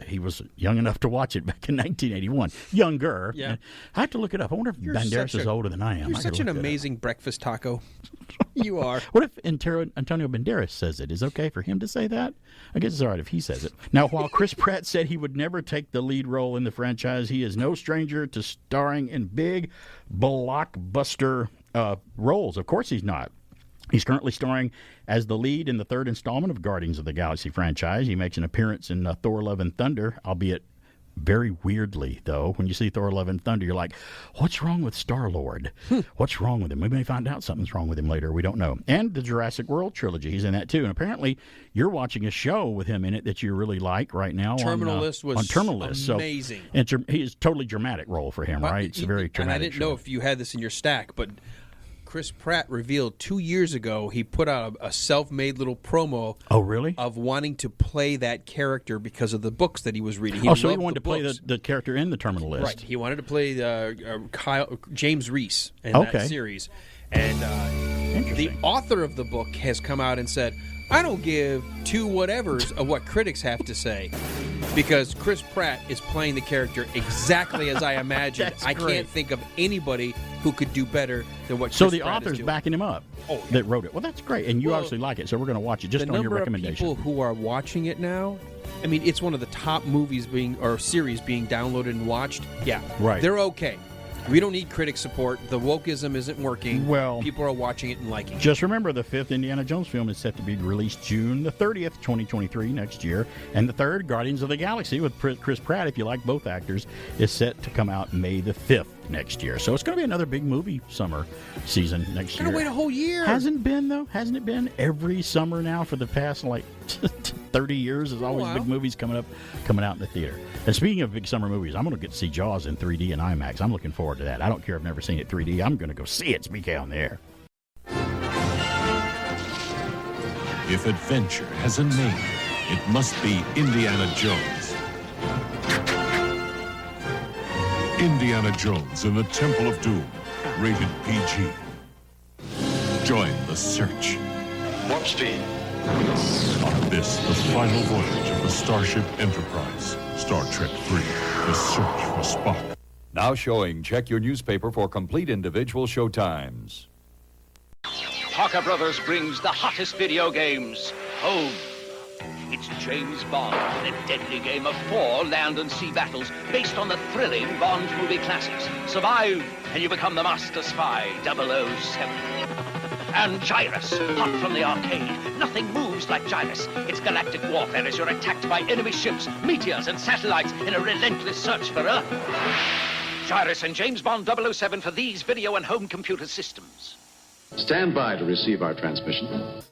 Speaker 1: he was young enough to watch it back in 1981. Younger.
Speaker 3: Yeah.
Speaker 1: I have to look it up. I wonder if Banderas is older than I am.
Speaker 3: You're such an amazing breakfast taco. You are.
Speaker 1: What if Antonio Banderas says it? Is it okay for him to say that? I guess it's all right if he says it. Now, while Chris Pratt said he would never take the lead role in the franchise, he is no stranger to starring in big blockbuster roles. Of course he's not. He's currently starring as the lead in the 3rd installment of Guardians of the Galaxy franchise. He makes an appearance in Thor: Love and Thunder, albeit very weirdly, though. When you see Thor: Love and Thunder, you're like, what's wrong with Star-Lord? What's wrong with him? We may find out something's wrong with him later. We don't know. And the Jurassic World trilogy, he's in that too. And apparently you're watching a show with him in it that you really like right now.
Speaker 3: Terminal List was
Speaker 1: on Terminal List.
Speaker 3: amazing.
Speaker 1: So, and he is totally dramatic role for him, right? It's a very dramatic
Speaker 3: And I didn't know if you had this in your stack, but Chris Pratt revealed 2 years ago he put out a self-made little promo.
Speaker 1: Oh, really?
Speaker 3: Of wanting to play that character because of the books that he was reading.
Speaker 1: So he wanted to play the character in the Terminal List.
Speaker 3: Right. He wanted to play James Reese in that series. And the author of the book has come out and said, I don't give two whatevers of what critics have to say, because Chris Pratt is playing the character exactly as I imagined. I can't think of anybody who could do better than what Chris Pratt is doing.
Speaker 1: So the author's backing him up that wrote it. Well, that's great. And you obviously like it, so we're going to watch it just on your recommendation.
Speaker 3: The number of people who are watching it now, I mean, it's one of the top movies series being downloaded and watched. Yeah.
Speaker 1: Right.
Speaker 3: They're okay. We don't need critic support. The wokeism isn't working.
Speaker 1: Well,
Speaker 3: people are watching it and liking it.
Speaker 1: Just remember, the 5th Indiana Jones film is set to be released June the 30th, 2023, next year. And the 3rd, Guardians of the Galaxy, with Chris Pratt, if you like both actors, is set to come out May the 5th next year. So it's going to be another big movie summer season next year.
Speaker 3: Going to wait a whole year.
Speaker 1: Hasn't been, though? Hasn't it been? Every summer now for the past, 30 years, there's always big movies coming out in the theater. And speaking of big summer movies, I'm going to get to see Jaws in 3D and IMAX. I'm looking forward to that. I don't care if I've never seen it 3D. I'm going to go see it. It's BK on the air.
Speaker 7: If adventure has a name, it must be Indiana Jones. Indiana Jones and the Temple of Doom, rated PG. Join the search.
Speaker 2: Warp speed.
Speaker 7: On this, the final voyage of the Starship Enterprise. Star Trek III, The Search for Spock.
Speaker 19: Now showing, check your newspaper for complete individual show times.
Speaker 20: Parker Brothers brings the hottest video games home. It's James Bond in a deadly game of 4 land and sea battles based on the thrilling Bond movie classics. Survive, and you become the master spy, 007. And Gyrus, hot from the arcade. Nothing moves like Gyrus. It's galactic warfare as you're attacked by enemy ships, meteors, and satellites in a relentless search for Earth. Gyrus and James Bond 007 for these video and home computer systems.
Speaker 21: Stand by to receive our transmission.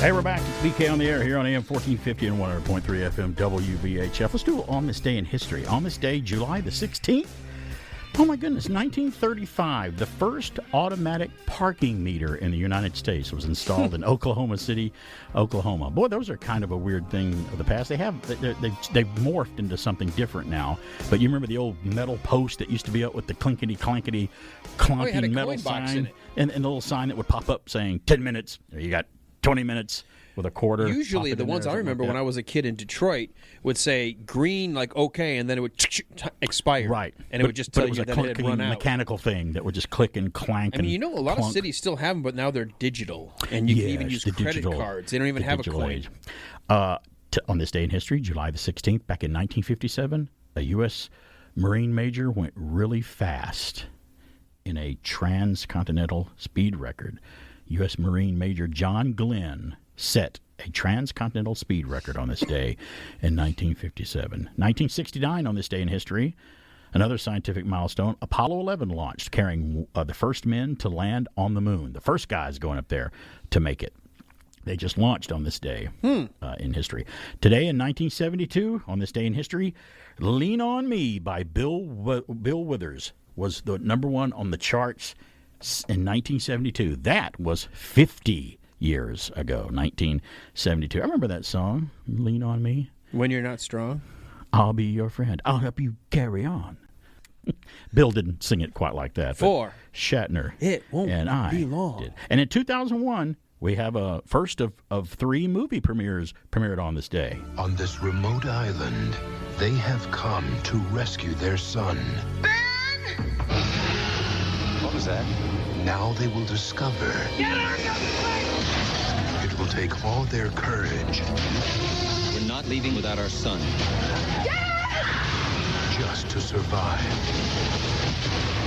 Speaker 1: Hey, we're back. It's BK on the air here on AM 1450 and 100.3 FM WBHF. Let's do it on this day in history. On this day, July the 16th. Oh my goodness, 1935, the first automatic parking meter in the United States was installed in Oklahoma City, Oklahoma. Boy, those are kind of a weird thing of the past. They've morphed into something different now. But you remember the old metal post that used to be up with the clinkety-clankety clunky metal sign? And the little sign that would pop up saying 10 minutes. You got 20 minutes. With a quarter.
Speaker 3: Usually the ones I remember when I was a kid in Detroit would say green, like okay, and then it would expire.
Speaker 1: Right.
Speaker 3: And it would just tell you that it had run out.
Speaker 1: Mechanical thing that would just click and clank.
Speaker 3: I mean, a lot of cities still have them, but now they're digital. And you can even use credit cards. They don't even have a coin.
Speaker 1: On this day in history, July the 16th, back in 1957, a U.S. Marine Major went really fast in a transcontinental speed record. U.S. Marine Major John Glenn set a transcontinental speed record on this day in 1957. 1969, on this day in history, another scientific milestone, Apollo 11 launched, carrying the first men to land on the moon. The first guys going up there to make it. They just launched on this day in history. Today in 1972, on this day in history, Lean on Me by Bill Withers was the number one on the charts in 1972. That was 50 years ago, 1972. I remember that song, Lean on Me.
Speaker 3: When You're Not Strong?
Speaker 1: I'll be your friend. I'll help you carry on. Bill didn't sing it quite like that.
Speaker 3: For
Speaker 1: Shatner
Speaker 3: it won't
Speaker 1: and I
Speaker 3: be long.
Speaker 1: did. And in 2001, we have a first of 3 movie premiered on this day.
Speaker 4: On this remote island, they have come to rescue their son.
Speaker 12: Ben!
Speaker 4: What was that? Now they will discover. It will take all their courage.
Speaker 11: We're not leaving without our son.
Speaker 4: Just to survive.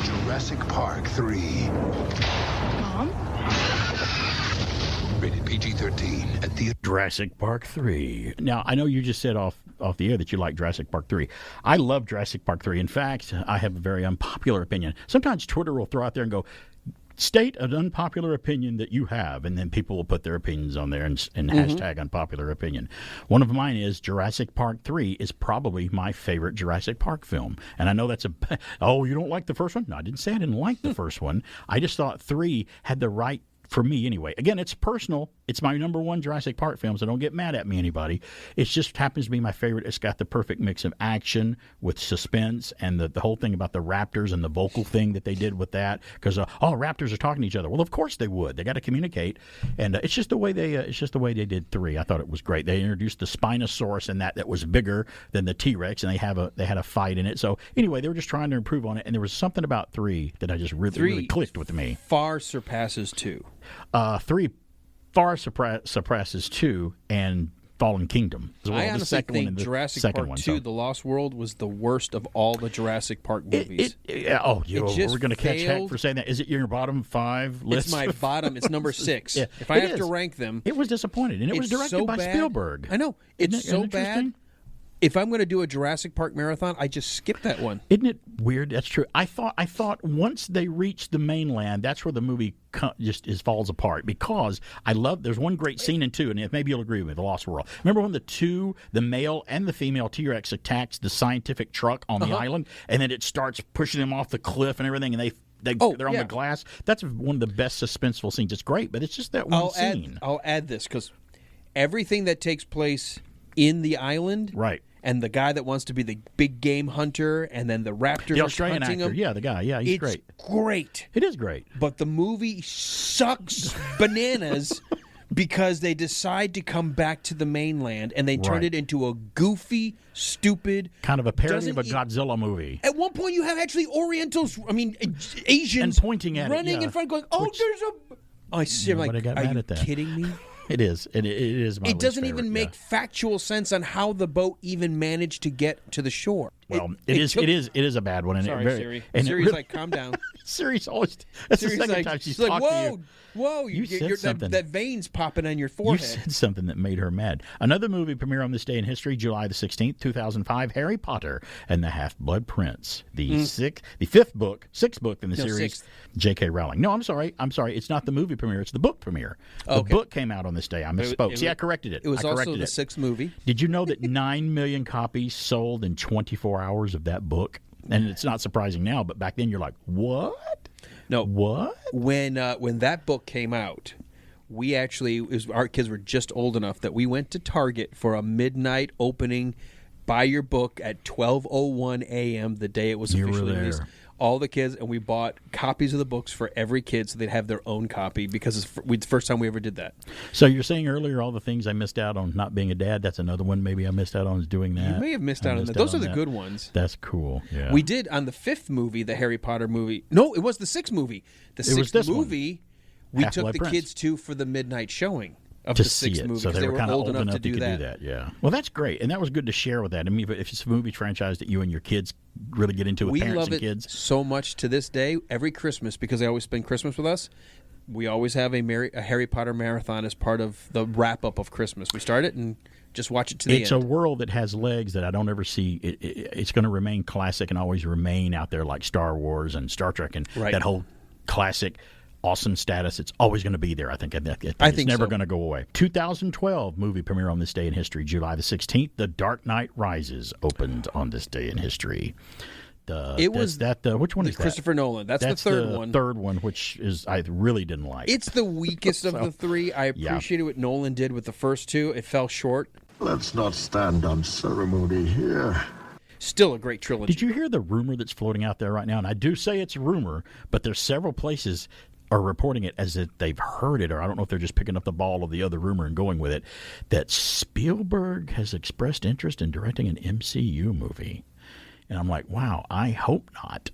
Speaker 4: Jurassic Park 3.
Speaker 12: Mom?
Speaker 4: Rated PG-13 at the
Speaker 1: Jurassic Park 3. Now, I know you just said off the air that you like Jurassic Park 3. I love Jurassic Park 3. In fact, I have a very unpopular opinion. Sometimes Twitter will throw out there and go, state an unpopular opinion that you have, and then people will put their opinions on there and hashtag unpopular opinion. One of mine is Jurassic Park 3 is probably my favorite Jurassic Park film. And I know that's oh, you don't like the first one? No, I didn't say I didn't like the first one. I just thought 3 had the right, for me anyway. Again, it's personal. It's my number one Jurassic Park film, so don't get mad at me, anybody. It just happens to be my favorite. It's got the perfect mix of action with suspense and the whole thing about the raptors and the vocal thing that they did with that. Because raptors are talking to each other. Well, of course they would. They got to communicate, and it's just the way they did 3. I thought it was great. They introduced the Spinosaurus and that was bigger than the T-Rex, and they had a fight in it. So anyway, they were just trying to improve on it, and there was something about 3 that I just really clicked with me.
Speaker 3: Far surpasses 2.
Speaker 1: 3 far surpasses 2 and Fallen Kingdom. As well.
Speaker 3: I honestly think Jurassic Park 2, The Lost World, was the worst of all the Jurassic Park movies.
Speaker 1: We're going to catch heck for saying that. Is it your bottom 5 list?
Speaker 3: It's my bottom. It's number 6.
Speaker 1: Yeah,
Speaker 3: if I have to rank them.
Speaker 1: It was disappointing, and it was directed by Spielberg.
Speaker 3: I know. It's so bad. If I'm going to do a Jurassic Park marathon, I just skip that one.
Speaker 1: Isn't it weird? That's true. I thought once they reach the mainland, that's where the movie falls apart. Because there's one great scene in 2, and maybe you'll agree with me, The Lost World. Remember when the male and the female T-Rex attacks the scientific truck on the island, and then it starts pushing them off the cliff and everything, and they're on the glass? That's one of the best suspenseful scenes. It's great, but it's just that one scene.
Speaker 3: I'll add this, because everything that takes place in the island,
Speaker 1: right?
Speaker 3: And the guy that wants to be the big game hunter, and then the raptors
Speaker 1: the Australian
Speaker 3: hunting
Speaker 1: actor,
Speaker 3: him.
Speaker 1: The guy, he's great.
Speaker 3: It's great.
Speaker 1: It is great.
Speaker 3: But the movie sucks bananas because they decide to come back to the mainland, and they turn it into a goofy, stupid...
Speaker 1: kind of a parody of a Godzilla movie.
Speaker 3: At one point, you have actually Asians
Speaker 1: and pointing at
Speaker 3: running in front going, there's a... I see, like, are you kidding me?
Speaker 1: It is. It is my
Speaker 3: It doesn't
Speaker 1: favorite,
Speaker 3: even make factual sense on how the boat even managed to get to the shore.
Speaker 1: Well, it is a bad one. And
Speaker 3: Sorry, Siri.
Speaker 1: And
Speaker 3: Siri's like, calm down.
Speaker 1: Siri's always... That's
Speaker 3: Siri's
Speaker 1: the second
Speaker 3: like,
Speaker 1: time she's
Speaker 3: like,
Speaker 1: talked to you.
Speaker 3: Whoa,
Speaker 1: You said something.
Speaker 3: that vein's popping on your forehead.
Speaker 1: You said something that made her mad. Another movie premiere on this day in history, July the 16th, 2005, Harry Potter and the Half-Blood Prince. The sixth book in the series, J.K. Rowling. No, I'm sorry. It's not the movie premiere. It's the book premiere. The book came out on this day. I misspoke. See, I corrected it.
Speaker 3: It was
Speaker 1: also
Speaker 3: the 6th movie.
Speaker 1: Did you know that 9 million copies sold in 24 hours of that book? And it's not surprising now, but back then you're like, what?
Speaker 3: No.
Speaker 1: What?
Speaker 3: When that book came out, we actually, our kids were just old enough that we went to Target for a midnight opening, buy your book at 12:01 a.m. the day it was officially released. All the kids, and we bought copies of the books for every kid so they'd have their own copy because it's the first time we ever did that.
Speaker 1: So you're saying earlier all the things I missed out on not being a dad, that's another one maybe I missed out on is doing that.
Speaker 3: You may have missed out on that. Those are the good ones.
Speaker 1: That's cool, yeah.
Speaker 3: We did on the 5th movie, the Harry Potter movie. No, it was the 6th movie. The 6th movie we took the kids to for the midnight showing. of
Speaker 1: to
Speaker 3: the
Speaker 1: see
Speaker 3: 6th
Speaker 1: it.
Speaker 3: movie.
Speaker 1: So they were kind of old enough
Speaker 3: to
Speaker 1: do that. Yeah. Well, that's great, and that was good to share with that. I mean, if it's a movie franchise that you and your kids really get into with
Speaker 3: We
Speaker 1: parents
Speaker 3: love
Speaker 1: and
Speaker 3: it
Speaker 1: kids,
Speaker 3: so much to this day. Every Christmas, because they always spend Christmas with us, we always have a Harry Potter marathon as part of the wrap up of Christmas. We start it and just watch it to the end.
Speaker 1: It's a world that has legs that I don't ever see. It's going to remain classic and always remain out there like Star Wars and Star Trek and that whole classic awesome status. It's always going to be there, I think. It's never going to go away. 2012 movie premiere on this day in history, July the 16th. The Dark Knight Rises opened on this day in history. Which one is that?
Speaker 3: Christopher Nolan. That's the third one.
Speaker 1: Third one, which is I really didn't like.
Speaker 3: It's the weakest of the three. I appreciated what Nolan did with the first two. It fell short.
Speaker 5: Let's not stand on ceremony here.
Speaker 3: Still a great trilogy.
Speaker 1: Did you hear the rumor that's floating out there right now? And I do say it's a rumor, but there's several places are reporting it as if they've heard it, or I don't know if they're just picking up the ball of the other rumor and going with it, that Spielberg has expressed interest in directing an MCU movie. And I'm like, wow, I hope not.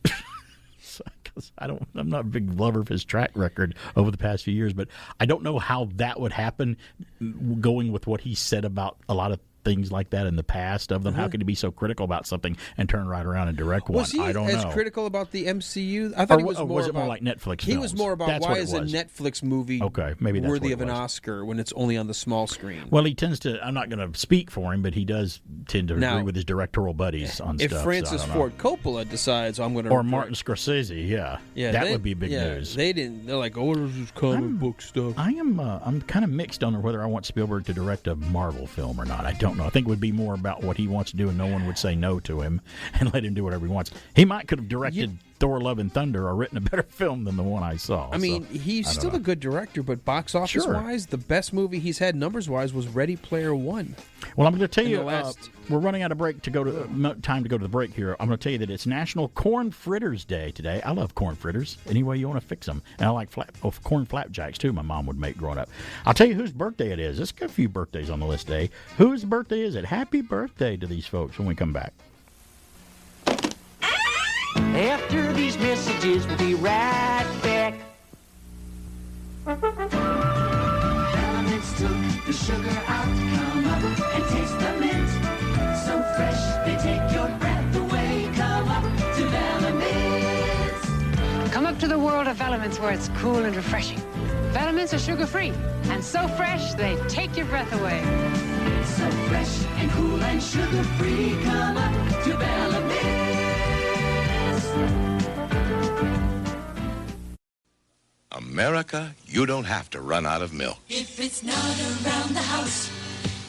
Speaker 1: Because I'm not a big lover of his track record over the past few years, but I don't know how that would happen, going with what he said about a lot of things like that in the past of them. How could he be so critical about something and turn right around and direct one?
Speaker 3: Was he
Speaker 1: I don't know.
Speaker 3: as critical about the MCU? I thought he was more
Speaker 1: was it
Speaker 3: about,
Speaker 1: more like Netflix
Speaker 3: He was
Speaker 1: films?
Speaker 3: more about
Speaker 1: That's
Speaker 3: why
Speaker 1: what it
Speaker 3: is a
Speaker 1: was.
Speaker 3: Netflix movie
Speaker 1: maybe that's
Speaker 3: worthy
Speaker 1: what
Speaker 3: of
Speaker 1: it
Speaker 3: an
Speaker 1: was.
Speaker 3: Oscar when it's only on the small screen.
Speaker 1: Well, he tends to, I'm not going to speak for him, but he does tend to agree with his directorial buddies on
Speaker 3: if
Speaker 1: stuff.
Speaker 3: Francis
Speaker 1: so I don't know.
Speaker 3: Ford Coppola decides I'm going to...
Speaker 1: Or Martin Scorsese, that would be big news.
Speaker 3: They didn't. They're like, oh, this is comic book stuff.
Speaker 1: I'm kind of mixed on whether I want Spielberg to direct a Marvel film or not. I don't know. I think it would be more about what he wants to do, and no one would say no to him and let him do whatever he wants. He could have directed Thor: Love and Thunder or written a better film than the one I saw.
Speaker 3: I mean, he's still a good director, but box office wise, the best movie he's had numbers wise was Ready Player One.
Speaker 1: Well, I'm going to tell you, we're running out of time to go to the break here. I'm going to tell you that it's National Corn Fritters Day today. I love corn fritters any way you want to fix them, and I like corn flapjacks too. My mom would make growing up. I'll tell you whose birthday it is. There's got a few birthdays on the list today. Whose birthday is it? Happy birthday to these folks when we come back.
Speaker 15: After these messages, we'll be right back. Elements took the sugar out. Come up and taste the mint. So fresh, they take your breath away. Come up to Elements.
Speaker 22: Come up to the world of Elements where it's cool and refreshing. Elements are sugar-free and so fresh they take your breath away.
Speaker 15: So fresh and cool and sugar-free. Come up to Elements.
Speaker 23: America, you don't have to run out of milk.
Speaker 15: If it's not around the house,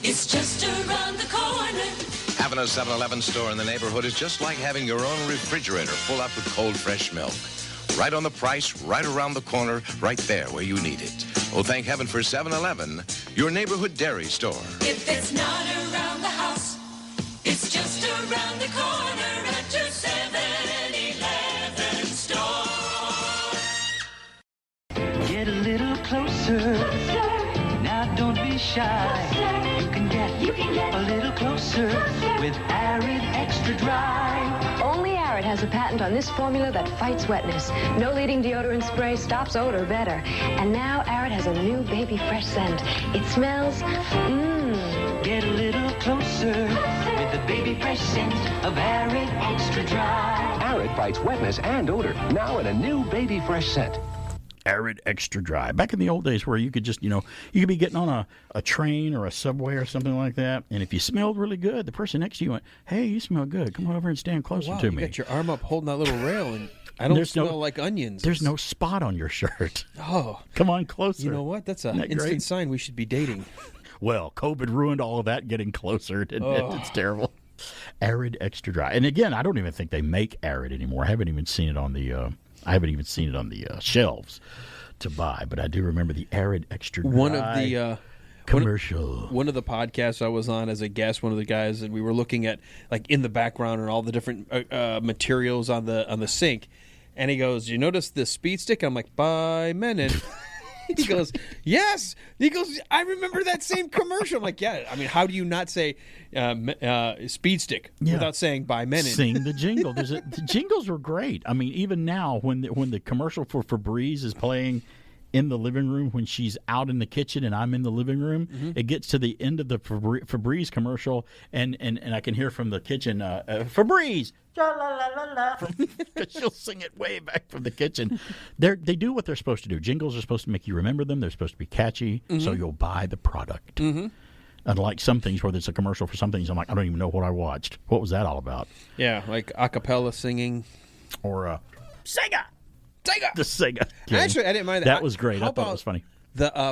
Speaker 15: it's just around the corner.
Speaker 23: Having a 7-Eleven store in the neighborhood is just like having your own refrigerator full up with cold, fresh milk. Right on the price, right around the corner, right there where you need it. Oh, thank heaven for 7-Eleven, your neighborhood dairy store.
Speaker 15: If it's not around the house, it's just around the corner at your 7-Eleven store.
Speaker 24: Get a little closer. Now don't be shy. You can get a little closer with Arid Extra Dry.
Speaker 25: Only Arid has a patent on this formula that fights wetness. No leading deodorant spray stops odor better. And now Arid has a new baby fresh scent. It smells,
Speaker 24: Get a little closer with the baby fresh scent of Arid Extra Dry.
Speaker 26: Arid fights wetness and odor. Now in a new baby fresh scent.
Speaker 1: Arid Extra Dry. Back in the old days where you could just, you could be getting on a train or a subway or something like that, and if you smelled really good, the person next to you went, hey, you smell good. Come on over and stand closer to me.
Speaker 3: You got your arm up holding that little rail, and I don't smell like onions.
Speaker 1: There's no spot on your shirt.
Speaker 3: Oh.
Speaker 1: Come on closer.
Speaker 3: You know what? That's an instant
Speaker 1: great?
Speaker 3: sign we should be dating.
Speaker 1: Well, COVID ruined all of that getting closer, didn't it? It's terrible. Arid Extra Dry. And again, I don't even think they make Arid anymore. I haven't even seen it on the shelves to buy, but I do remember the Arid Extra Dry
Speaker 3: One of the
Speaker 1: commercial.
Speaker 3: One of the podcasts I was on as a guest, one of the guys, and we were looking at like in the background and all the different materials on the sink, and he goes, "You notice this speed stick?" I'm like, "By Menon." He goes, "Yes." He goes, "I remember that same commercial." I'm like, "Yeah." I mean, how do you not say speed stick without saying by Menon?
Speaker 1: Sing the jingle. The jingles were great. I mean, even now when the commercial for Febreze is playing in the living room when she's out in the kitchen and I'm in the living room.
Speaker 3: Mm-hmm.
Speaker 1: It gets to the end of the Febreze commercial, and I can hear from the kitchen, Febreze, because she'll sing it way back from the kitchen. They do what they're supposed to do. Jingles are supposed to make you remember them. They're supposed to be catchy, so you'll buy the product.
Speaker 3: Mm-hmm.
Speaker 1: Unlike some things where there's a commercial for some things, I'm like, I don't even know what I watched. What was that all about?
Speaker 3: Yeah, like a cappella singing.
Speaker 1: Or
Speaker 3: Sega!
Speaker 1: The Sega. Okay.
Speaker 3: Actually, I didn't mind that.
Speaker 1: That was great. I thought it was funny.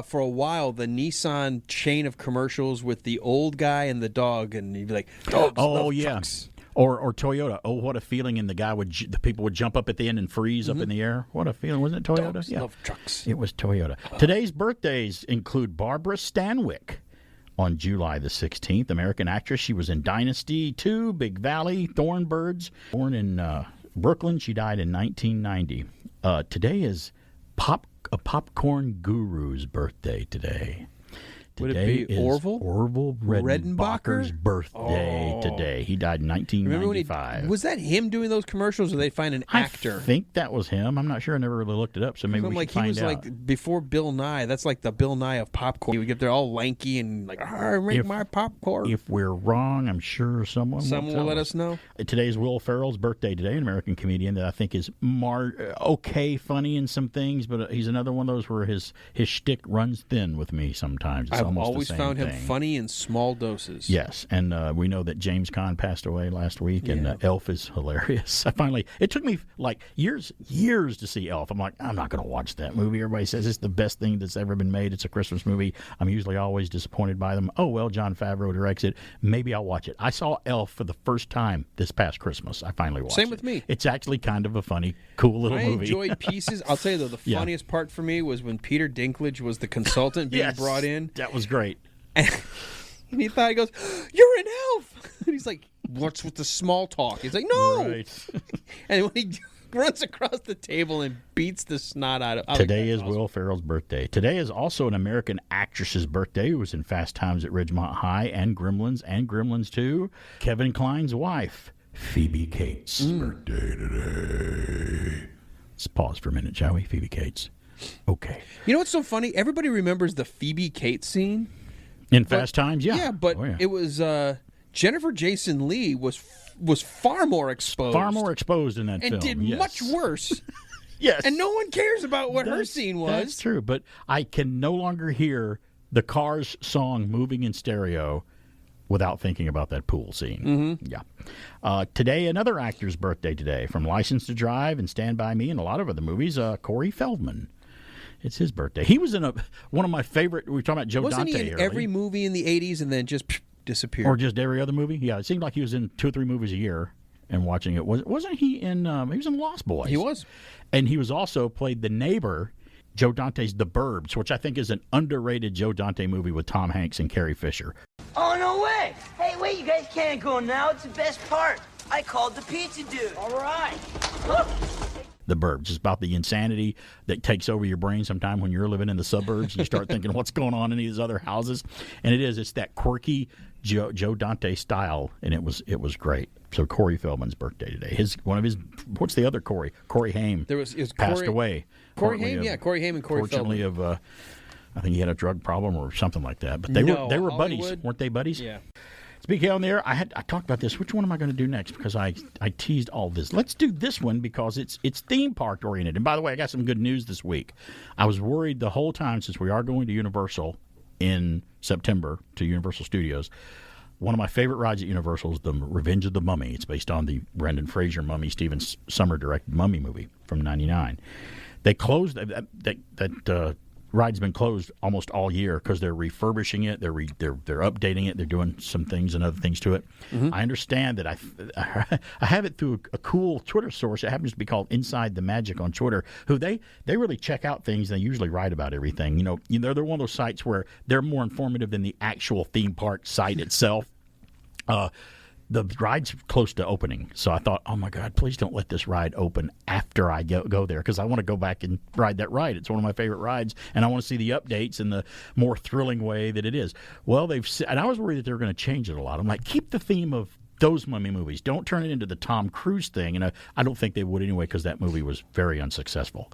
Speaker 3: For a while, the Nissan chain of commercials with the old guy and the dog, and you'd be like, dogs love trucks.
Speaker 1: Or Toyota. Oh, what a feeling! And the people would jump up at the end and freeze up in the air. What a feeling! Wasn't it Toyota?
Speaker 3: Dogs love trucks.
Speaker 1: It was Toyota. Today's birthdays include Barbara Stanwyck on July the 16th, American actress. She was in Dynasty 2, Big Valley, Thornbirds. Born in Brooklyn, she died in 1990. Today is a popcorn guru's birthday today.
Speaker 3: Would it be Orville?
Speaker 1: Orville Redenbacher's birthday today. He died in 1995.
Speaker 3: Was that him doing those commercials, or they find an actor?
Speaker 1: I think that was him. I'm not sure. I never really looked it up, so maybe we should find out.
Speaker 3: He was like before Bill Nye. That's like the Bill Nye of popcorn. He would get there all lanky and like, make my popcorn.
Speaker 1: If we're wrong, I'm sure someone will
Speaker 3: let us know.
Speaker 1: Today's Will Ferrell's birthday today, an American comedian that I think is okay, funny in some things, but he's another one of those where his shtick runs thin with me sometimes.
Speaker 3: I've always found him funny in small doses.
Speaker 1: Yes, and we know that James Caan passed away last week, and Elf is hilarious. It took me like years to see Elf. I'm like, I'm not going to watch that movie. Everybody says it's the best thing that's ever been made. It's a Christmas movie. I'm usually always disappointed by them. Oh, well, Jon Favreau directs it. Maybe I'll watch it. I saw Elf for the first time this past Christmas. I finally watched it.
Speaker 3: Same with me.
Speaker 1: It's actually kind of a funny, cool little movie.
Speaker 3: I enjoyed pieces. I'll tell you, though, the funniest part for me was when Peter Dinklage was the consultant being brought in.
Speaker 1: That was great.
Speaker 3: And he thought, he goes, "You're an elf." And he's like, "What's with the small talk?" He's like, "No."
Speaker 1: Right.
Speaker 3: And when he runs across the table and beats the snot out of
Speaker 1: Today is Will Ferrell's birthday. Today is also an American actress's birthday who was in Fast Times at Ridgemont High and Gremlins 2. Kevin Kline's wife, Phoebe Cates' birthday today. Let's pause for a minute, shall we? Phoebe Cates. Okay.
Speaker 3: You know what's so funny? Everybody remembers the Phoebe Cates scene.
Speaker 1: In Fast Times, yeah.
Speaker 3: Yeah, but it was Jennifer Jason Leigh was far more exposed.
Speaker 1: Far more exposed in that film.
Speaker 3: And did much worse.
Speaker 1: Yes.
Speaker 3: And no one cares about what her scene was.
Speaker 1: That's true, but I can no longer hear the Cars song moving in stereo without thinking about that pool scene.
Speaker 3: Mm-hmm.
Speaker 1: Yeah. Today, another actor's birthday today. From License to Drive and Stand By Me and a lot of other movies, Corey Feldman. It's his birthday. He was in one of my favorite. We were talking about Joe Dante.
Speaker 3: Wasn't he in every movie in the 80s and then just disappeared?
Speaker 1: Or just every other movie? Yeah, it seemed like he was in 2 or 3 movies a year and watching it. Wasn't he in? He was in Lost Boys.
Speaker 3: He was,
Speaker 1: and he was also played the neighbor, Joe Dante's The Burbs, which I think is an underrated Joe Dante movie with Tom Hanks and Carrie Fisher.
Speaker 6: Oh no way! Hey, wait, you guys can't go now. It's the best part. I called the pizza dude. All right.
Speaker 1: The Burbs. It's about the insanity that takes over your brain sometime when you're living in the suburbs and you start thinking what's going on in these other houses. And it's that quirky Joe Dante style, and it was great. So Corey Feldman's birthday today. What's the other Corey? Corey Haim. Passed away.
Speaker 3: Corey Haim, Corey Haim and Corey
Speaker 1: Feldman. Fortunately, I think he had a drug problem or something like that. But they were buddies, weren't they? Buddies.
Speaker 3: Yeah.
Speaker 1: Speaking on there, I talked about this. Which one am I going to do next? Because I teased all this. Let's do this one because it's theme park oriented. And by the way, I got some good news this week. I was worried the whole time since we are going to Universal in September to Universal Studios. One of my favorite rides at Universal is the Revenge of the Mummy. It's based on the Brendan Fraser Mummy, Stephen Sommer directed Mummy movie from '99. They closed that ride's been closed almost all year because they're refurbishing it, they're updating it, they're doing some things and other things to it. Mm-hmm. I understand that I have it through a cool Twitter source. It happens to be called Inside the Magic on Twitter, who they really check out things. They usually write about everything. You know, they're one of those sites where they're more informative than the actual theme park site itself. The ride's close to opening, so I thought, oh, my God, please don't let this ride open after I go there because I want to go back and ride that ride. It's one of my favorite rides, and I want to see the updates in the more thrilling way that it is. Well, and I was worried that they were going to change it a lot. I'm like, keep the theme of those Mummy movies. Don't turn it into the Tom Cruise thing, and I don't think they would anyway because that movie was very unsuccessful.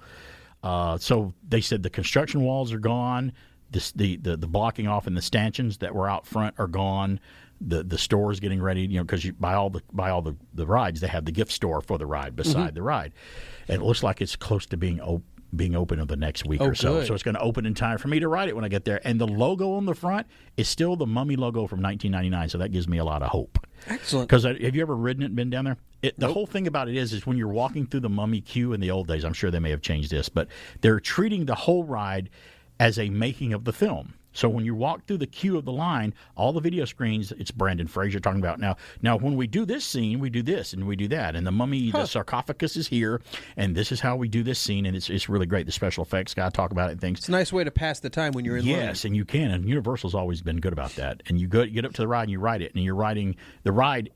Speaker 1: So they said the construction walls are gone. The blocking off in the stanchions that were out front are gone. The store is getting ready, because you buy all the rides. They have the gift store for the ride beside the ride, and it looks like it's close to being open in the next week or so.
Speaker 3: Good.
Speaker 1: So it's going to open in time for me to ride it when I get there. And the logo on the front is still the Mummy logo from 1999, so that gives me a lot of hope.
Speaker 3: Excellent.
Speaker 1: Because have you ever ridden it and been down there? The whole thing about it is when you're walking through the Mummy queue in the old days, I'm sure they may have changed this, but they're treating the whole ride as a making of the film. So when you walk through the queue of the line, all the video screens, it's Brendan Fraser talking about now when we do this scene, we do this and we do that. And the mummy, the sarcophagus is here, and this is how we do this scene, and it's really great. The special effects guy talk about it and things.
Speaker 3: It's a nice way to pass the time when you're in line.
Speaker 1: Yes, and you can. And Universal's always been good about that. And you get up to the ride and you ride it, and you're riding. The ride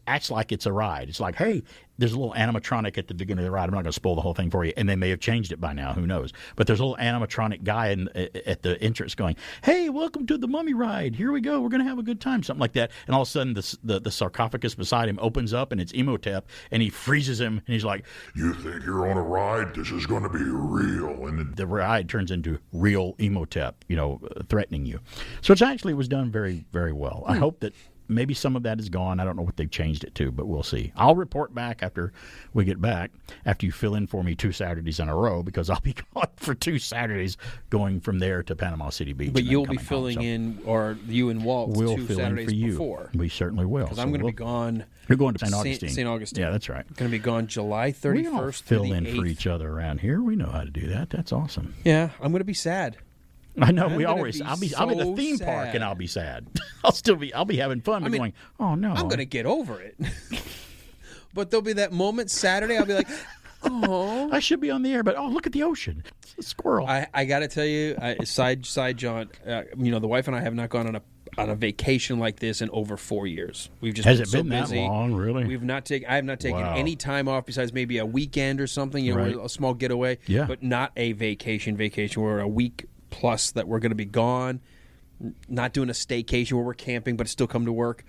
Speaker 1: acts like it's a ride. It's like, hey, there's a little animatronic at the beginning of the ride. I'm not going to spoil the whole thing for you, and they may have changed it by now. Who knows? But there's a little animatronic guy at the entrance going, hey, welcome to the Mummy ride. Here we go. We're going to have a good time, something like that. And all of a sudden, the sarcophagus beside him opens up, and it's Imhotep, and he freezes him, and he's like,
Speaker 5: You think you're on a ride? This is going to be real. And
Speaker 1: the ride turns into real Imhotep, threatening you. So it was done very, very well. I hope that maybe some of that is gone. I don't know what they've changed it to, but we'll see. I'll report back after we get back, after you fill in for me 2 Saturdays in a row, because I'll be gone for 2 Saturdays going from there to Panama City Beach.
Speaker 3: But you'll be filling in, or you and Walt,
Speaker 1: we'll
Speaker 3: 2
Speaker 1: fill
Speaker 3: Saturdays
Speaker 1: in for you.
Speaker 3: before.
Speaker 1: We certainly will.
Speaker 3: Because I'm going to be gone.
Speaker 1: You're going to St. Augustine.
Speaker 3: St. Augustine.
Speaker 1: Yeah, that's right.
Speaker 3: Going to be gone July 31st
Speaker 1: we all fill in
Speaker 3: 8th.
Speaker 1: for each other around here. We know how to do that. That's awesome.
Speaker 3: Yeah, I'm going to be sad.
Speaker 1: I know.
Speaker 3: I'm
Speaker 1: I'll be at the theme park and I'll be sad. I'll be having fun. Going, oh no.
Speaker 3: I'm going to get over it. But there'll be that moment Saturday. I'll be like, oh,
Speaker 1: I should be on the air, but look at the ocean. It's a squirrel.
Speaker 3: I got to tell you, side John. The wife and I have not gone on a vacation like this in over 4 years. We've just been
Speaker 1: that
Speaker 3: busy.
Speaker 1: long, really?
Speaker 3: I have not taken any time off besides maybe a weekend or something.
Speaker 1: Right.
Speaker 3: A small getaway.
Speaker 1: Yeah.
Speaker 3: But not a vacation. We're a week plus that we're going to be gone. Not doing a staycation where we're camping, but still come to work.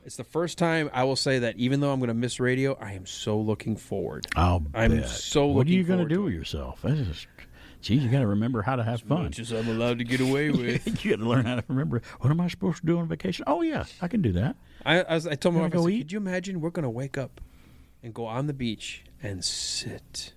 Speaker 3: It's the first time I will say that even though I'm going to miss radio, I am so looking forward.
Speaker 1: I'm
Speaker 3: so looking forward.
Speaker 1: What are you going to do with yourself? Geez, you got to remember how to have fun.
Speaker 3: Much as I'm allowed to get away with.
Speaker 1: You got to learn how to remember. What am I supposed to do on vacation? Oh yeah, I can do that.
Speaker 3: I told my wife,
Speaker 1: go eat?
Speaker 3: could you imagine we're going to wake up and go on the beach and sit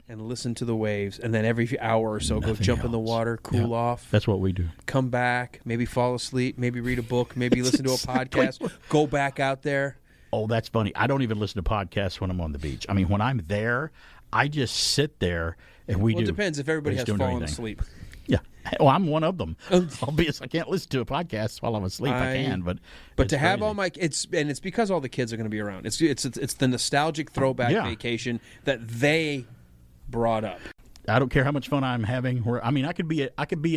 Speaker 3: and listen to the waves, and then every hour or so go jump in the water, cool off.
Speaker 1: That's what we do.
Speaker 3: Come back, maybe fall asleep, maybe read a book, maybe listen to a podcast, go back out there.
Speaker 1: Oh, that's funny. I don't even listen to podcasts when I'm on the beach. I mean, when I'm there, I just sit there and we do.
Speaker 3: Well, it depends if everybody has fallen asleep.
Speaker 1: Yeah. Well, I'm one of them. Albeit I can't listen to a podcast while I'm asleep. I can, but
Speaker 3: to have all my it's because all the kids are going to be around. It's the nostalgic throwback vacation that they brought up.
Speaker 1: I don't care how much fun I'm having. I could be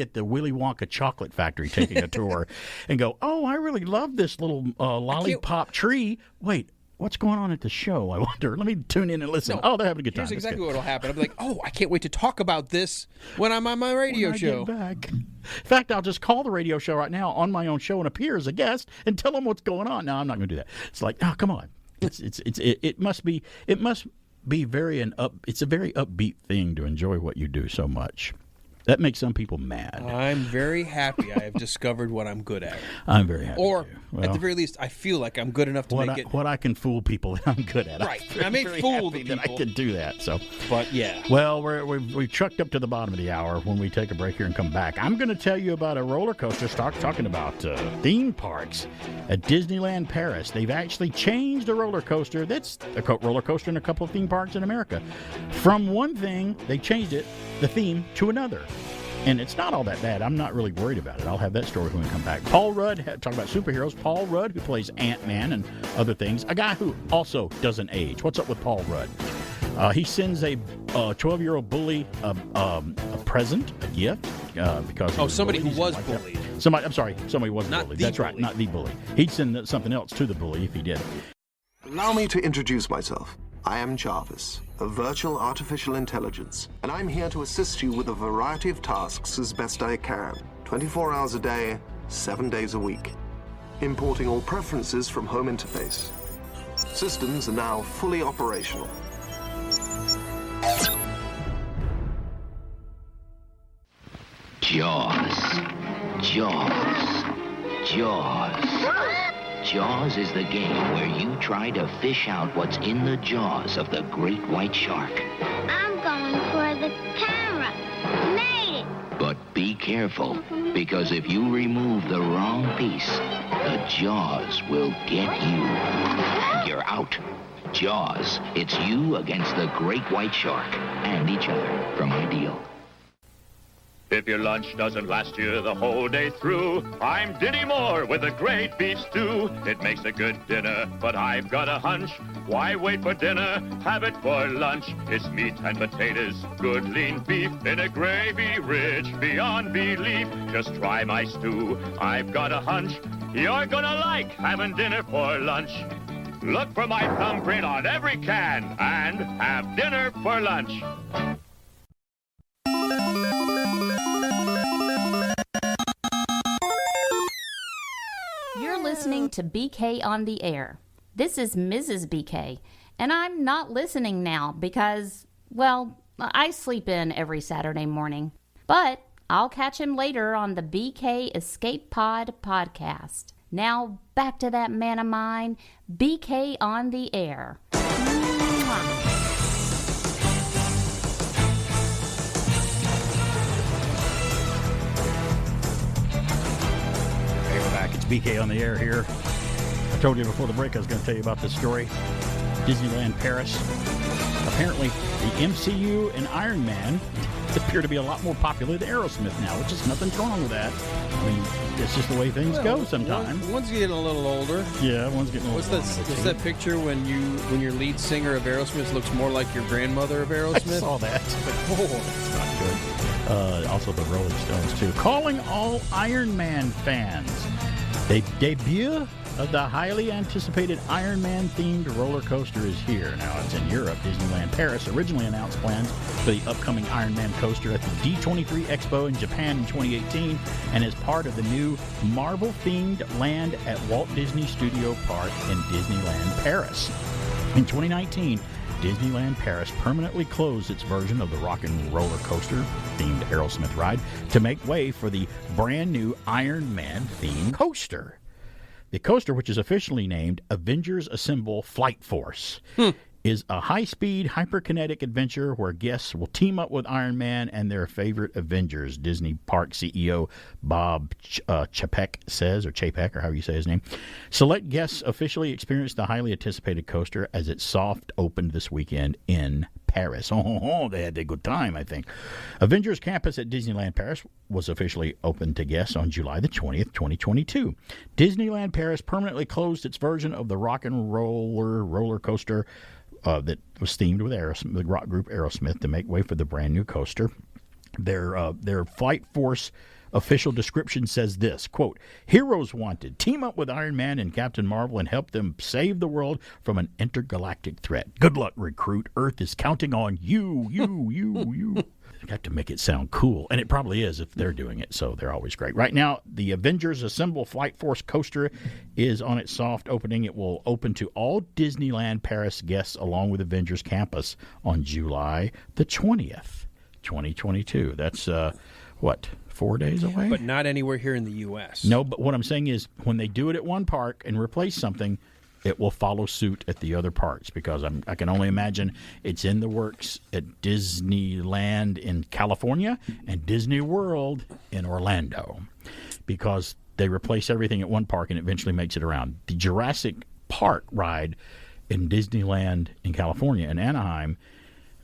Speaker 1: at the Willy Wonka chocolate factory taking a tour, and go, oh, I really love this little lollipop tree. Wait, what's going on at the show? I wonder. Let me tune in and listen.
Speaker 3: No,
Speaker 1: they're having a good time.
Speaker 3: Here's exactly what will happen. I'll be like, oh, I can't wait to talk about this when I'm on my radio show.
Speaker 1: Get back. In fact, I'll just call the radio show right now on my own show and appear as a guest and tell them what's going on. No, I'm not going to do that. It's like, oh, come on. It must be it's a very upbeat thing to enjoy what you do so much. That makes some people mad.
Speaker 3: I'm very happy I have discovered what I'm good at.
Speaker 1: I'm very happy.
Speaker 3: Or, at the very least, I feel like I'm good enough to make it.
Speaker 1: What I can fool people that I'm good at.
Speaker 3: Right. I may fool the people.
Speaker 1: That I can do that. So.
Speaker 3: But, yeah.
Speaker 1: Well, we've trucked up to the bottom of the hour. When we take a break here and come back, I'm going to tell you about a roller coaster. Start talking about theme parks at Disneyland Paris. They've actually changed a roller coaster. That's a roller coaster in a couple of theme parks in America. From one thing, they changed the theme, to another. And it's not all that bad. I'm not really worried about it. I'll have that story when we come back. Paul Rudd, talking about superheroes, Paul Rudd, who plays Ant-Man and other things, a guy who also doesn't age. What's up with Paul Rudd? He sends a 12-year-old bully a present, a gift, because
Speaker 3: somebody who was bullied.
Speaker 1: Somebody was bullied. That's right, not the bully. He'd send something else to the bully if he did.
Speaker 8: Allow me to introduce myself. I am Jarvis, a virtual artificial intelligence, and I'm here to assist you with a variety of tasks as best I can, 24 hours a day, 7 days a week. Importing all preferences from home interface. Systems are now fully operational.
Speaker 9: Jaws. Jaws. Jaws. Jaws is the game where you try to fish out what's in the jaws of the great white shark.
Speaker 12: I'm going for the camera. Made it.
Speaker 9: But be careful, because if you remove the wrong piece, the jaws will get you. You're out. Jaws. It's you against the great white shark and each other from Ideal.
Speaker 10: If your lunch doesn't last you the whole day through, I'm Diddy Moore with a great beef stew. It makes a good dinner, but I've got a hunch. Why wait for dinner? Have it for lunch. It's meat and potatoes, good lean beef in a gravy rich beyond belief. Just try my stew. I've got a hunch. You're gonna like having dinner for lunch. Look for my thumbprint on every can and have dinner for lunch.
Speaker 13: You're listening to BK on the Air. This is Mrs. BK, and I'm not listening now because, well, I sleep in every Saturday morning. But I'll catch him later on the BK Escape Pod podcast. Now, back to that man of mine, BK on the Air. Mwah.
Speaker 1: BK on the Air here. I told you before the break I was going to tell you about this story. Disneyland Paris. Apparently, the MCU and Iron Man appear to be a lot more popular than Aerosmith now, which is nothing wrong with that. I mean, it's just the way things go sometimes.
Speaker 3: One's getting a little older.
Speaker 1: Yeah, one's getting a little older.
Speaker 3: What's that picture when your lead singer of Aerosmith looks more like your grandmother of Aerosmith?
Speaker 1: I saw that. It's not good. Also, the Rolling Stones, too. Calling all Iron Man fans. The debut of the highly anticipated Iron Man themed roller coaster is here. Now, it's in Europe. Disneyland Paris originally announced plans for the upcoming Iron Man coaster at the D23 Expo in Japan in 2018 and is part of the new Marvel-themed land at Walt Disney Studio Park in Disneyland Paris. In 2019, Disneyland Paris permanently closed its version of the Rock and Roller Coaster themed Aerosmith ride to make way for the brand new Iron Man themed coaster. The coaster, which is officially named Avengers Assemble Flight Force, is a high-speed, hyperkinetic adventure where guests will team up with Iron Man and their favorite Avengers, Disney Park CEO Bob Chapek says, or Chapek, or however you say his name. Select guests officially experienced the highly anticipated coaster as it soft opened this weekend in Paris. They had a good time, I think. Avengers Campus at Disneyland Paris was officially opened to guests on July the 20th, 2022. Disneyland Paris permanently closed its version of the Rock and Roller Coaster that was themed with Aerosmith, the rock group Aerosmith, to make way for the brand new coaster. Their Flight Force official description says this, quote, "Heroes wanted. Team up with Iron Man and Captain Marvel and help them save the world from an intergalactic threat. Good luck, recruit. Earth is counting on you. I got to make it sound cool, and it probably is if they're doing it, so they're always great. Right now, the Avengers Assemble Flight Force coaster is on its soft opening. It will open to all Disneyland Paris guests along with Avengers Campus on July the 20th, 2022. That's, 4 days away?
Speaker 3: But not anywhere here in the U.S.
Speaker 1: No, but what I'm saying is when they do it at one park and replace something, it will follow suit at the other parks, because I can only imagine it's in the works at Disneyland in California and Disney World in Orlando, because they replace everything at one park and it eventually makes it around. The Jurassic Park ride in Disneyland in California in Anaheim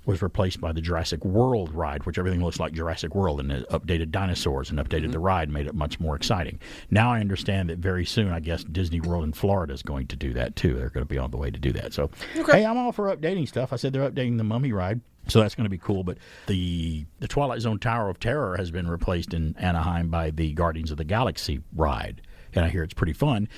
Speaker 1: was replaced by the Jurassic World ride, which everything looks like Jurassic World, and it updated dinosaurs and updated the ride, made it much more exciting. Now I understand that very soon, I guess, Disney World in Florida is going to do that, too. They're going to be on the way to do that. So, Hey, I'm all for updating stuff. I said they're updating the Mummy ride, so that's going to be cool. But the Twilight Zone Tower of Terror has been replaced in Anaheim by the Guardians of the Galaxy ride, and I hear it's pretty fun.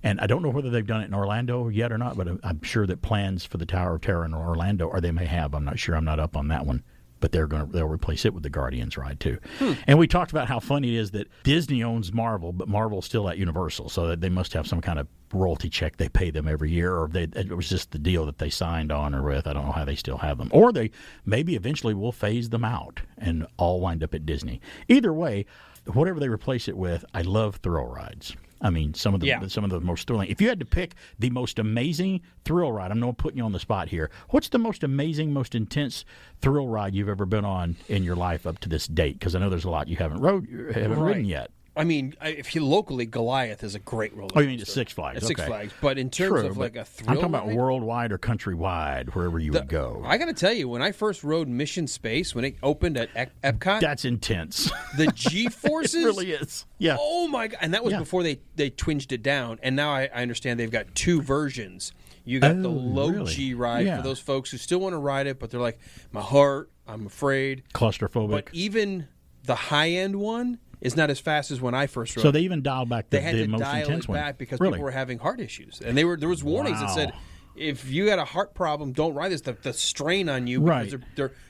Speaker 1: And I don't know whether they've done it in Orlando yet or not, but I'm sure that plans for the Tower of Terror in Orlando, or they may have, I'm not sure, I'm not up on that one, but they'll replace it with the Guardians ride too. And we talked about how funny it is that Disney owns Marvel, but Marvel's still at Universal, so that they must have some kind of royalty check they pay them every year, or it was just the deal that they signed on or with. I don't know how they still have them, or they maybe eventually will phase them out and all wind up at Disney. Either way, whatever they replace it with, I love thrill rides. I mean, some of the most thrilling. If you had to pick the most amazing thrill ride, I'm not putting you on the spot here. What's the most amazing, most intense thrill ride you've ever been on in your life up to this date? Because I know there's a lot you haven't ridden yet.
Speaker 3: I mean, if you locally, Goliath is a great roller coaster.
Speaker 1: Oh, you mean at Six Flags?
Speaker 3: At Six Flags, but in terms of like a thrill,
Speaker 1: I'm talking about worldwide or countrywide, wherever you would go.
Speaker 3: I got to tell you, when I first rode Mission Space, when it opened at Epcot,
Speaker 1: that's intense.
Speaker 3: The G-forces,
Speaker 1: it really is. Yeah.
Speaker 3: Oh my God! And that was before they twinged it down. And now I understand they've got two versions. You got the low G ride for those folks who still want to ride it, but they're like, my heart, I'm afraid,
Speaker 1: claustrophobic.
Speaker 3: But even the high end one is not as fast as when I first rode.
Speaker 1: So they even dialed back the most intense one.
Speaker 3: They had to dial it back because people were having heart issues, and there was warnings that said, if you got a heart problem, don't ride this. The strain on you, because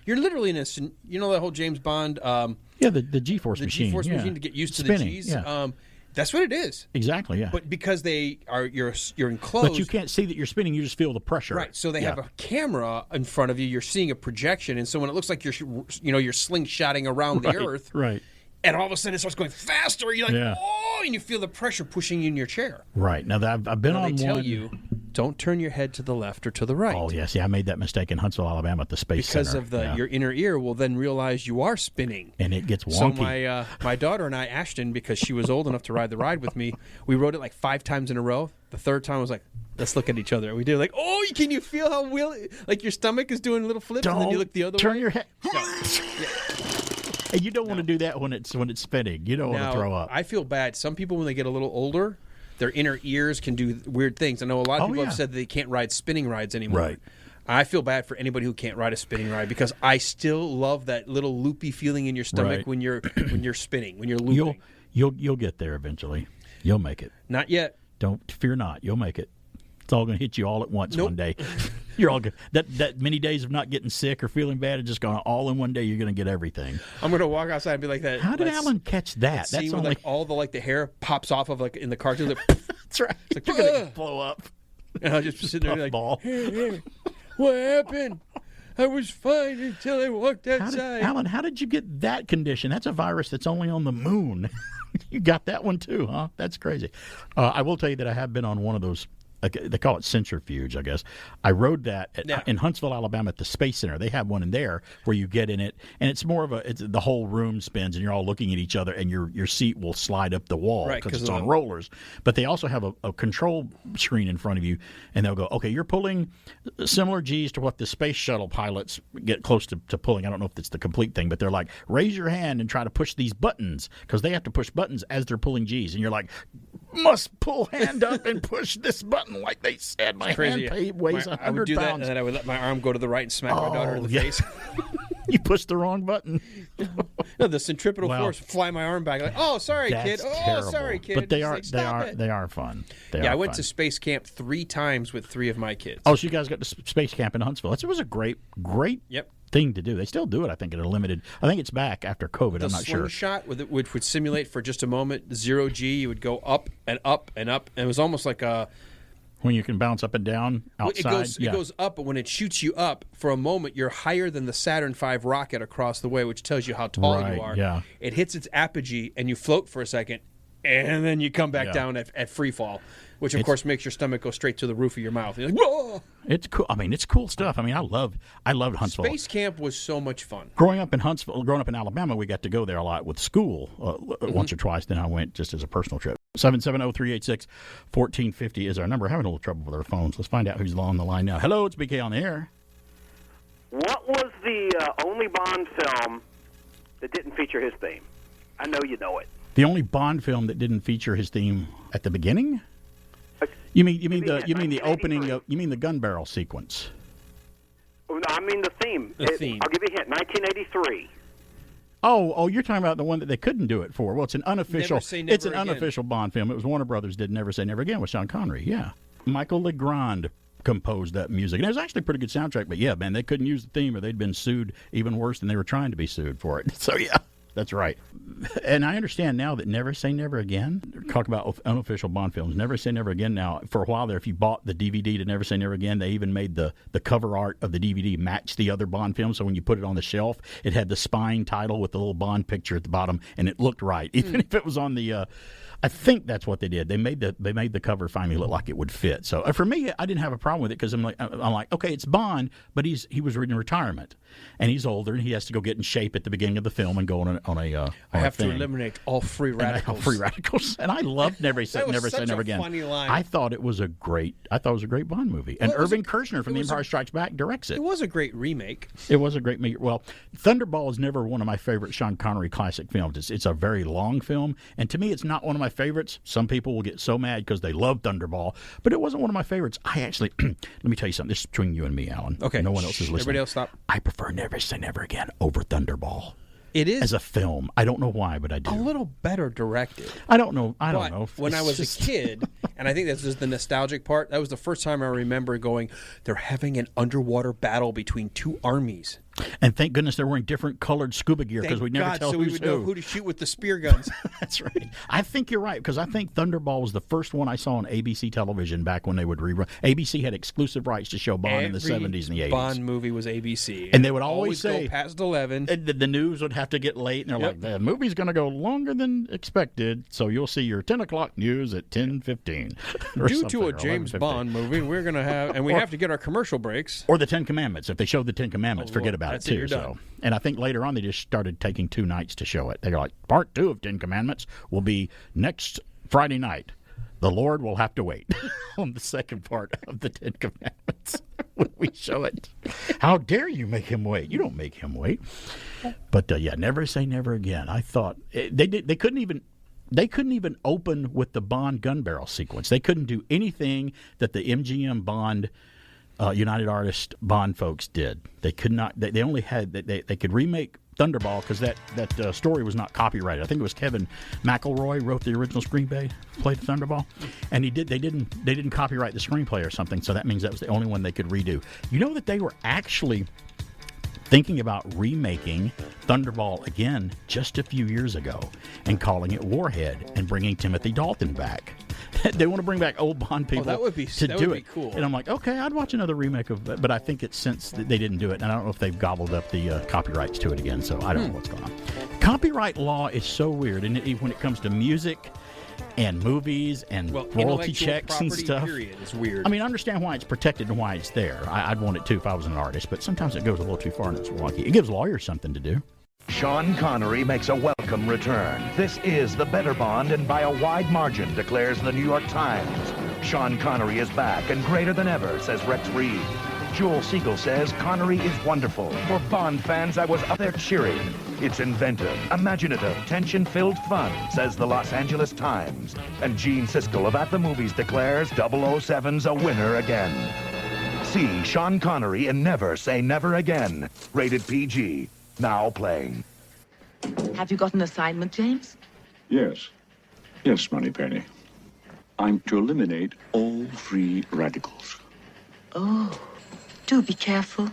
Speaker 3: you're literally in a, that whole James Bond.
Speaker 1: The G-force machine.
Speaker 3: The G-force machine to get used to the G's.
Speaker 1: Yeah.
Speaker 3: That's what it is.
Speaker 1: Exactly. Yeah.
Speaker 3: But because you're enclosed,
Speaker 1: but you can't see that you're spinning. You just feel the pressure.
Speaker 3: Right. So they have a camera in front of you. You're seeing a projection, and so when it looks like you're slingshotting around the earth,
Speaker 1: right.
Speaker 3: And all of a sudden it starts going faster. You're like, oh, and you feel the pressure pushing you in your chair.
Speaker 1: Right. Now, I've been on one.
Speaker 3: They tell you, don't turn your head to the left or to the right.
Speaker 1: Oh, yes. Yeah, I made that mistake in Huntsville, Alabama at the Space Center.
Speaker 3: Because of your inner ear will then realize you are spinning.
Speaker 1: And it gets wonky.
Speaker 3: So my daughter and I, Ashton, because she was old enough to ride the ride with me, we rode it like 5 times in a row. The third time I was like, let's look at each other. We did like, oh, can you feel how like your stomach is doing little flips, and then you look the other way?
Speaker 1: Turn your head. And you don't want to do that when it's spinning. You don't want to throw up.
Speaker 3: I feel bad. Some people, when they get a little older, their inner ears can do weird things. I know a lot of people have said that they can't ride spinning rides anymore.
Speaker 1: Right.
Speaker 3: I feel bad for anybody who can't ride a spinning ride because I still love that little loopy feeling in your stomach when you're spinning, when you're looping.
Speaker 1: You'll get there eventually. You'll make it.
Speaker 3: Not yet.
Speaker 1: Don't fear not. You'll make it. It's all going to hit you all at once one day. You're all good. That many days of not getting sick or feeling bad is just going to all in one day. You're going to get everything.
Speaker 3: I'm going to walk outside and be like that.
Speaker 1: How did Alan catch that?
Speaker 3: That's only all the hair pops off of in the cartoon. Like,
Speaker 1: that's right.
Speaker 3: It's like,
Speaker 1: you're going to blow up.
Speaker 3: And I'll just sit there like,
Speaker 1: ball.
Speaker 3: Hey, what happened? I was fine until I walked outside.
Speaker 1: Alan, how did you get that condition? That's a virus that's only on the moon. You got that one too, huh? That's crazy. I will tell you that I have been on one of those. They call it centrifuge, I guess. I rode that in Huntsville, Alabama at the Space Center. They have one in there where you get in it, and it's more of the whole room spins, and you're all looking at each other, and your seat will slide up the wall because it's on rollers. But they also have a control screen in front of you, and they'll go, okay, you're pulling similar G's to what the space shuttle pilots get close to pulling. I don't know if it's the complete thing, but they're like, raise your hand and try to push these buttons, because they have to push buttons as they're pulling G's. And you're like, must pull hand up and push this button. Like they said, my hand weighs 100 pounds.
Speaker 3: I would do that, and then I would let my arm go to the right and smack my daughter in the face.
Speaker 1: You pushed the wrong button.
Speaker 3: No, the centripetal force fly my arm back. Like, oh, sorry, kid.
Speaker 1: Terrible.
Speaker 3: Oh, sorry, kid.
Speaker 1: But they are fun.
Speaker 3: I went to space camp 3 times with 3 of my kids.
Speaker 1: Oh, so you guys got to space camp in Huntsville. It was a great thing to do. They still do it, I think, at a limited. I think it's back after COVID. I'm not sure.
Speaker 3: The slingshot, which would simulate for just a moment 0 G, you would go up and up and up, and it was almost like a.
Speaker 1: When you can bounce up and down outside?
Speaker 3: It goes up, but when it shoots you up, for a moment, you're higher than the Saturn V rocket across the way, which tells you how tall you are.
Speaker 1: Yeah.
Speaker 3: It hits its apogee, and you float for a second, and then you come back down at free fall, which, of course, makes your stomach go straight to the roof of your mouth. You're like, whoa!
Speaker 1: It's cool. I mean, it's cool stuff. I mean, I loved Huntsville.
Speaker 3: Space camp was so much fun.
Speaker 1: Growing up in Alabama, we got to go there a lot with school once or twice. Then I went just as a personal trip. 770-386-1450 is our number. We're having a little trouble with our phones. Let's find out who's on the line now. Hello, it's BK on the air.
Speaker 2: What was the only Bond film that didn't feature his theme? I know you know it.
Speaker 1: The only Bond film that didn't feature his theme at the beginning? You mean the opening of the gun barrel sequence?
Speaker 2: No, I mean the theme. I'll give you a hint. 1983.
Speaker 1: Oh, you're talking about the one that they couldn't do it for. Well, it's an unofficial.
Speaker 3: Never Say Never
Speaker 1: it's an
Speaker 3: Again.
Speaker 1: Unofficial Bond film. It was Warner Brothers did Never Say Never Again with Sean Connery. Yeah, Michael Legrand composed that music. And it was actually a pretty good soundtrack, but yeah, man, they couldn't use the theme or they'd been sued even worse than they were trying to be sued for it. So yeah, that's right. And I understand now that Never Say Never Again, talk about unofficial Bond films, Never Say Never Again now, for a while there, if you bought the DVD to Never Say Never Again, they even made the cover art of the DVD match the other Bond films, so when you put it on the shelf, it had the spine title with the little Bond picture at the bottom, and it looked right, even if it was on the... I think that's what they did. They made the cover finally look like it would fit. So for me, I didn't have a problem with it because I'm like, okay, it's Bond, but he was in retirement, and he's older, and he has to go get in shape at the beginning of the film and go on a
Speaker 3: I have
Speaker 1: thing.
Speaker 3: to eliminate all free radicals.
Speaker 1: And I loved Never Say Never Again.
Speaker 3: Funny line.
Speaker 1: I thought it was a great Bond movie, and Irving Kershner from The Empire Strikes Back directs it.
Speaker 3: It was a great remake.
Speaker 1: It was a great movie. Well, Thunderball is never one of my favorite Sean Connery classic films. It's a very long film, and to me, it's not one of my favorites. Some people will get so mad because they love Thunderball, but it wasn't one of my favorites. I actually, let me tell you something. This is between you and me, Alan.
Speaker 3: Okay.
Speaker 1: No one else is listening.
Speaker 3: Everybody else stop.
Speaker 1: I prefer Never Say Never Again over Thunderball.
Speaker 3: It is.
Speaker 1: As a film. I don't know why, but I do.
Speaker 3: A little better directed.
Speaker 1: I don't know. I don't know.
Speaker 3: When I was a kid, and I think this is the nostalgic part, that was the first time I remember going, they're having an underwater battle between two armies.
Speaker 1: And thank goodness they're wearing different colored scuba gear because we'd never tell
Speaker 3: so
Speaker 1: who's
Speaker 3: we would know
Speaker 1: who.
Speaker 3: who to shoot with the spear guns.
Speaker 1: That's right. I think you're right because I think Thunderball was the first one I saw on ABC television back when they would rerun. ABC had exclusive rights to show Bond in the 70s and the 80s.
Speaker 3: Bond movie was ABC.
Speaker 1: And they would always say,
Speaker 3: go past 11.
Speaker 1: And the news would have to get late, and they're like, the movie's going to go longer than expected, so you'll see your 10 o'clock news at 10:15.
Speaker 3: Due to a James Bond movie, we're going to have, and we have to get our commercial breaks.
Speaker 1: Or the 10 Commandments. If they showed the 10 Commandments, forget about it, too.
Speaker 3: You're done.
Speaker 1: And I think later on they just started taking 2 nights to show it. They're like, part 2 of 10 Commandments will be next Friday night. The Lord will have to wait on the second part of the 10 Commandments when we show it. How dare you make him wait? You don't make him wait. But yeah, Never Say Never Again. I thought they couldn't even open with the Bond gun barrel sequence. They couldn't do anything that the MGM Bond United Artists Bond folks did. They could not. They only had. They could remake Thunderball because that story was not copyrighted. I think it was Kevin McElroy wrote the original screenplay, played Thunderball, and they didn't copyright the screenplay or something. So that means that was the only one they could redo. You know that they were actually thinking about remaking Thunderball again just a few years ago and calling it Warhead and bringing Timothy Dalton back. They want to bring back old Bond people
Speaker 3: that would be cool.
Speaker 1: And I'm like, okay, I'd watch another remake of it, but I think it's since they didn't do it, and I don't know if they've gobbled up the copyrights to it again, so I don't know what's going on. Copyright law is so weird, and when it comes to music and movies and royalty checks and stuff.
Speaker 3: It's weird.
Speaker 1: I mean, I understand why it's protected and why it's there. I'd want it too if I was an artist, but sometimes it goes a little too far and it's wonky. It gives lawyers something to do.
Speaker 7: Sean Connery makes a welcome return. This is the better Bond, and by a wide margin, declares the New York Times. Sean Connery is back and greater than ever, says Rex Reed. Joel Siegel says Connery is wonderful. For Bond fans, I was up there cheering. It's inventive, imaginative, tension-filled fun, says the Los Angeles Times. And Gene Siskel of At the Movies declares 007's a winner again. See Sean Connery in Never Say Never Again. Rated PG. Now playing.
Speaker 14: Have you got an assignment, James?
Speaker 16: Yes. Yes, Moneypenny. I'm to eliminate all free radicals.
Speaker 14: Oh, do be careful.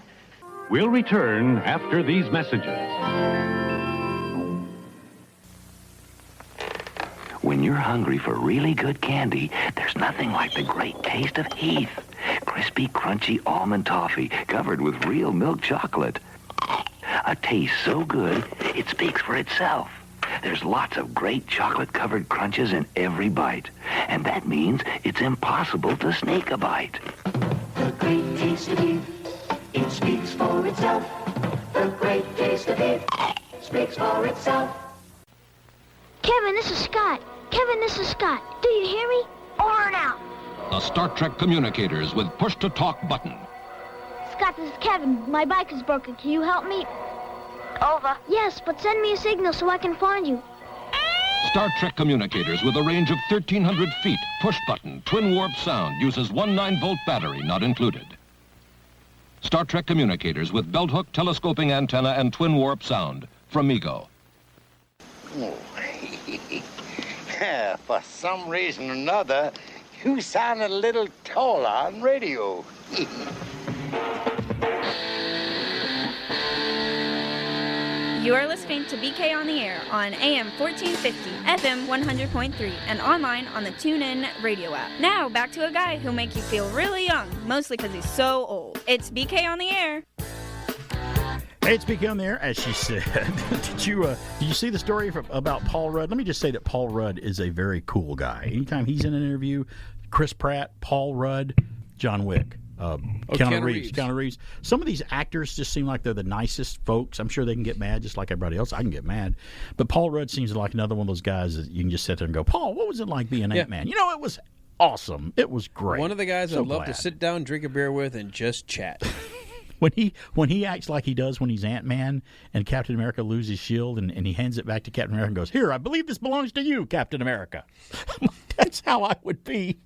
Speaker 17: We'll return after these messages.
Speaker 9: When you're hungry for really good candy, there's nothing like the great taste of Heath. Crispy, crunchy almond toffee covered with real milk chocolate. A taste so good, it speaks for itself. There's lots of great chocolate-covered crunches in every bite. And that means it's impossible to sneak a bite.
Speaker 15: The great taste of Heath, it speaks for itself. The great taste of Heath speaks for itself.
Speaker 12: Kevin, this is Scott. Kevin, this is Scott. Do you hear me? Over now.
Speaker 17: The Star Trek communicators with push-to-talk button.
Speaker 12: Scott, this is Kevin. My bike is broken. Can you help me? Over. Yes, but send me a signal so I can find you.
Speaker 17: Star Trek communicators with a range of 1,300 feet. Push button, twin warp sound, uses 1 9-volt battery, not included. Star Trek communicators with belt hook, telescoping antenna, and twin warp sound. From Mego.
Speaker 18: Oh. For some reason or another,
Speaker 4: You sounded a little taller on radio.
Speaker 11: You are listening to BK on the Air on AM 1450, FM 100.3, and online on the Tunein radio app. Now, back to a guy who'll make you feel really young, mostly because he's so old. It's BK on the Air.
Speaker 1: Hey, it's BK on the Air, as she said. Did you see the story about Paul Rudd? Let me just say that Paul Rudd is a very cool guy. Anytime he's in an interview, Chris Pratt, Paul Rudd, John Wick. Keanu Reeves. Some of these actors just seem like they're the nicest folks. I'm sure they can get mad just like everybody else. I can get mad. But Paul Rudd seems like another one of those guys that you can just sit there and go, Paul, what was it like being Ant-Man? You know, it was awesome. It was great.
Speaker 3: One of the guys I'd love to sit down, drink a beer with, and just chat.
Speaker 1: When he acts like he does when he's Ant-Man and Captain America loses his shield and he hands it back to Captain America and goes, here, I believe this belongs to you, Captain America. That's how I would be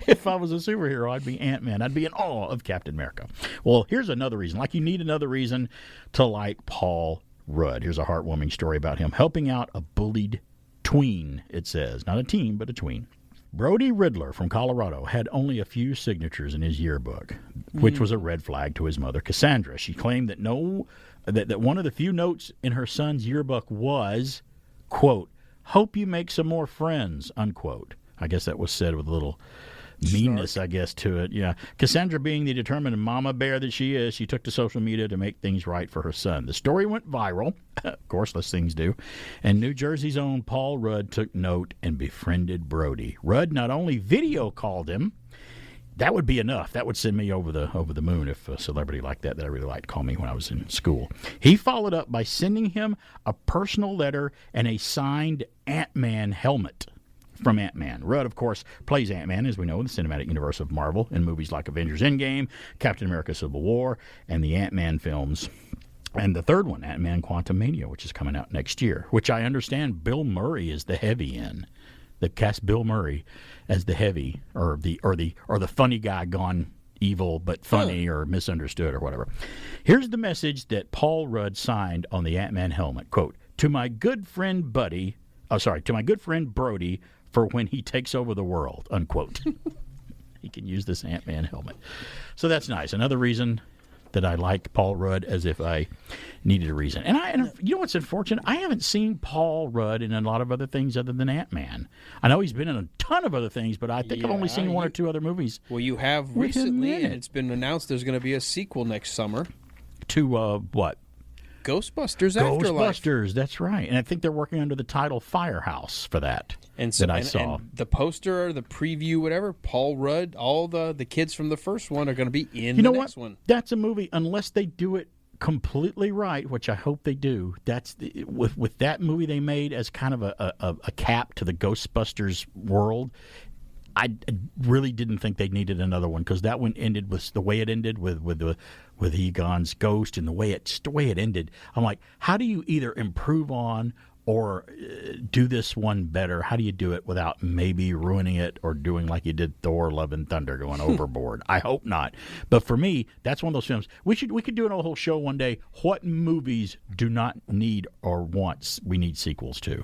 Speaker 1: if I was a superhero. I'd be Ant-Man. I'd be in awe of Captain America. Well, here's another reason. Like you need another reason to like Paul Rudd. Here's a heartwarming story about him helping out a bullied tween, it says. Not a teen, but a tween. Brody Riddler from Colorado had only a few signatures in his yearbook, which was a red flag to his mother, Cassandra. She claimed that that one of the few notes in her son's yearbook was, quote, hope you make some more friends, unquote. I guess that was said with a little meanness, I guess, to it. Yeah. Cassandra, being the determined mama bear that she is, she took to social media to make things right for her son. The story went viral. Of course, those things do. And New Jersey's own Paul Rudd took note and befriended Brody. Rudd not only video called him, that would be enough. That would send me over the moon if a celebrity like that I really liked called me when I was in school. He followed up by sending him a personal letter and a signed Ant-Man helmet from Ant-Man. Rudd, of course, plays Ant-Man, as we know, in the cinematic universe of Marvel in movies like Avengers Endgame, Captain America Civil War, and the Ant-Man films. And the third one, Ant-Man Quantumania, which is coming out next year, which I understand Bill Murray is the heavy in. They cast Bill Murray as the heavy, or the funny guy gone evil but funny or misunderstood or whatever. Here's the message that Paul Rudd signed on the Ant-Man helmet. Quote, to my good friend Brody for when he takes over the world, unquote. He can use this Ant-Man helmet. So that's nice. Another reason that I like Paul Rudd, as if I needed a reason. And you know what's unfortunate? I haven't seen Paul Rudd in a lot of other things other than Ant-Man. I know he's been in a ton of other things, but I think I've only seen one or two other movies.
Speaker 3: Well, you have recently, and it's been announced there's going to be a sequel next summer.
Speaker 1: To what?
Speaker 3: Ghostbusters Afterlife.
Speaker 1: Ghostbusters, that's right. And I think they're working under the title Firehouse for that.
Speaker 3: And so,
Speaker 1: that I saw.
Speaker 3: And the poster, the preview, whatever, Paul Rudd, all the kids from the first one are going to be in the next one.
Speaker 1: That's a movie, unless they do it completely right, which I hope they do. That's with that movie they made as kind of a cap to the Ghostbusters world. I really didn't think they needed another one, because that one ended with the way it ended with Egon's ghost, and the way it ended. I'm like, how do you either improve on or do this one better? How do you do it without maybe ruining it or doing like you did Thor: Love and Thunder, going overboard? I hope not. But for me, that's one of those films. We could do a whole show one day. What movies do not need or want we need sequels to?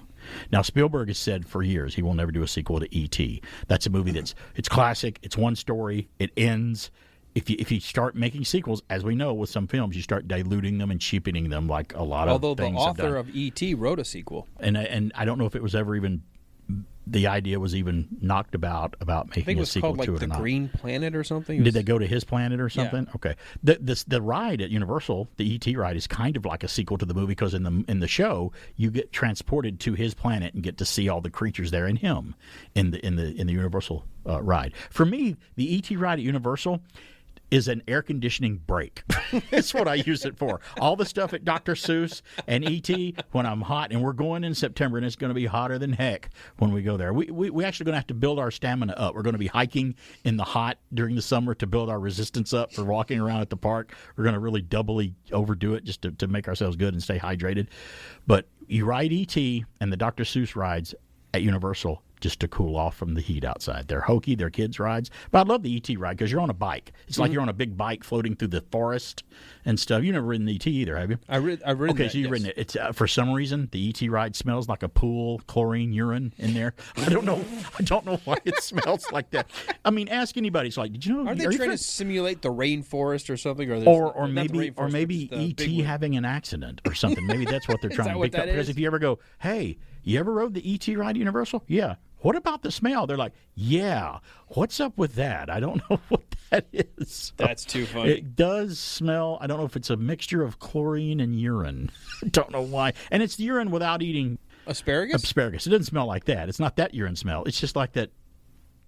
Speaker 1: Now, Spielberg has said for years he will never do a sequel to E.T. That's a movie it's classic. It's one story. It ends. If you start making sequels, as we know with some films, you start diluting them and cheapening them, like a lot of things have done.
Speaker 3: Although the author of E.T. wrote a sequel.
Speaker 1: And I don't know if it was ever even, the idea was even knocked about making a sequel to it or not. I think it was
Speaker 3: called The Green Planet or something.
Speaker 1: Did they go to his planet or something?
Speaker 3: Yeah.
Speaker 1: Okay. The ride at Universal, the E.T. ride, is kind of like a sequel to the movie, because in the show you get transported to his planet and get to see all the creatures there and him in the Universal ride. For me, the E.T. ride at Universal is an air conditioning break. That's what I use it for. All the stuff at Dr. Seuss and E.T. when I'm hot, and we're going in September, and it's going to be hotter than heck when we go there. We actually going to have to build our stamina up. We're going to be hiking in the hot during the summer to build our resistance up for walking around at the park. We're going to really doubly overdo it just to make ourselves good and stay hydrated. But you ride E.T. and the Dr. Seuss rides at Universal, just to cool off from the heat outside. They're hokey, they're kids' rides. But I love the ET ride because you're on a bike. It's like you're on a big bike floating through the forest and stuff. You've never ridden the ET either, have you?
Speaker 3: I've ridden
Speaker 1: Okay,
Speaker 3: that,
Speaker 1: so you've ridden it. It's for some reason the ET ride smells like a pool, chlorine, urine in there. I don't know why it smells like that. I mean, ask anybody. It's like, did you know?
Speaker 3: Are they trying to simulate the rainforest or something?
Speaker 1: Or maybe ET having an accident or something. Maybe that's what they're trying to pick up. Because if you ever go, hey, you ever rode the ET ride at Universal? Yeah. What about the smell? They're like, yeah. What's up with that? I don't know what that is.
Speaker 3: That's too funny.
Speaker 1: It does smell. I don't know if it's a mixture of chlorine and urine. I don't know why. And it's urine without eating
Speaker 3: asparagus.
Speaker 1: It doesn't smell like that. It's not that urine smell. It's just like that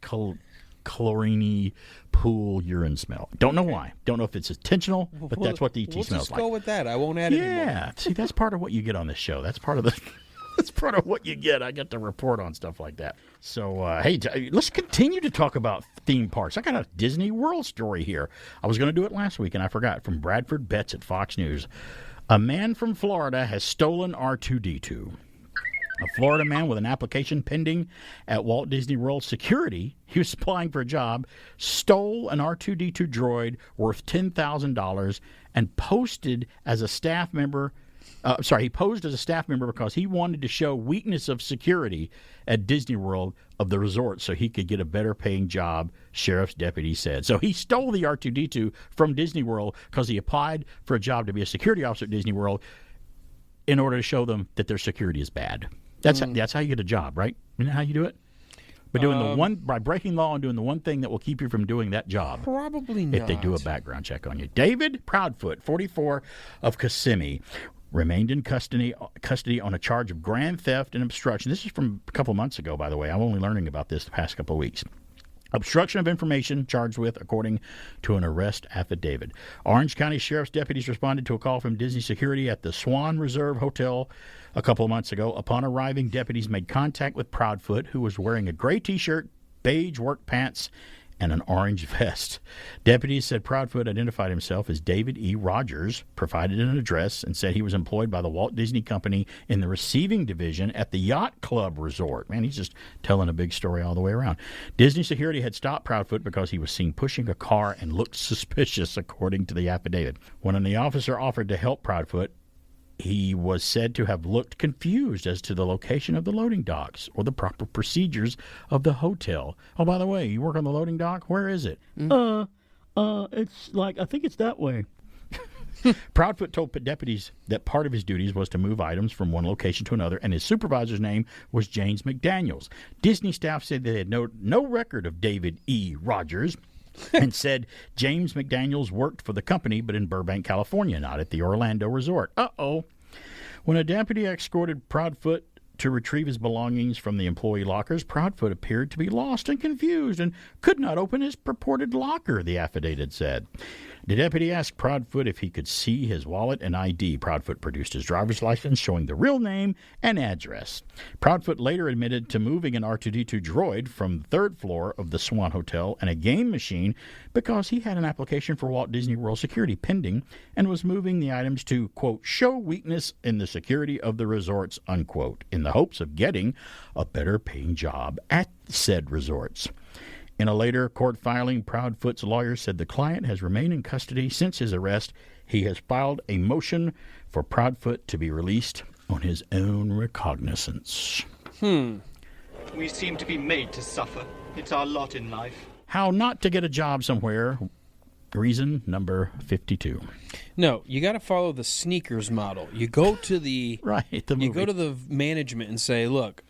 Speaker 1: chlorine-y pool urine smell. Don't know why. Don't know if it's intentional, but that's what the ET smells like.
Speaker 3: We'll just go with that. I won't add it anymore.
Speaker 1: Yeah. See, that's part of what you get on this show. That's part of the... That's part of what you get. I get to report on stuff like that. So, hey, let's continue to talk about theme parks. I got a Disney World story here. I was going to do it last week, and I forgot. From Bradford Betts at Fox News. A man from Florida has stolen R2-D2. A Florida man with an application pending at Walt Disney World security, he was applying for a job, stole an R2-D2 droid worth $10,000 and posted as a staff member. He posed as a staff member because he wanted to show weakness of security at Disney World of the resort so he could get a better paying job, sheriff's deputy said. So he stole the R2-D2 from Disney World because he applied for a job to be a security officer at Disney World in order to show them that their security is bad. That's how you get a job, right? You know how you do it? By breaking law and doing the one thing that will keep you from doing that job.
Speaker 3: Probably not.
Speaker 1: If they do a background check on you. David Proudfoot, 44, of Kissimmee, remained in custody on a charge of grand theft and obstruction. This is from a couple months ago, by the way. I'm only learning about this the past couple of weeks. Obstruction of information charged with, according to an arrest affidavit. Orange County Sheriff's deputies responded to a call from Disney security at the Swan Reserve Hotel a couple of months ago. Upon arriving, deputies made contact with Proudfoot, who was wearing a gray T-shirt, beige work pants, and an orange vest. Deputies said Proudfoot identified himself as David E. Rogers, provided an address, and said he was employed by the Walt Disney Company in the receiving division at the Yacht Club Resort. Man, he's just telling a big story all the way around. Disney security had stopped Proudfoot because he was seen pushing a car and looked suspicious, according to the affidavit. When the officer offered to help Proudfoot, he was said to have looked confused as to the location of the loading docks or the proper procedures of the hotel. Oh, by the way, you work on the loading dock? Where is it? It's like, I think it's that way. Proudfoot told deputies that part of his duties was to move items from one location to another, and his supervisor's name was James McDaniels. Disney staff said they had no record of David E. Rogers, and said James McDaniels worked for the company, but in Burbank, California, not at the Orlando resort. Uh-oh. When a deputy escorted Proudfoot to retrieve his belongings from the employee lockers, Proudfoot appeared to be lost and confused and could not open his purported locker, the affidavit said. The deputy asked Proudfoot if he could see his wallet and ID. Proudfoot produced his driver's license showing the real name and address. Proudfoot later admitted to moving an R2-D2 droid from the third floor of the Swan Hotel and a game machine because he had an application for Walt Disney World security pending and was moving the items to, quote, show weakness in the security of the resorts, unquote, in the hopes of getting a better paying job at said resorts. In a later court filing, Proudfoot's lawyer said the client has remained in custody since his arrest. He has filed a motion for Proudfoot to be released on his own recognizance.
Speaker 18: We seem to be made to suffer. It's our lot in life.
Speaker 1: How not to get a job somewhere. Reason number 52.
Speaker 3: No, you got to follow the sneakers model. You go to the you go to the management and say, "Look,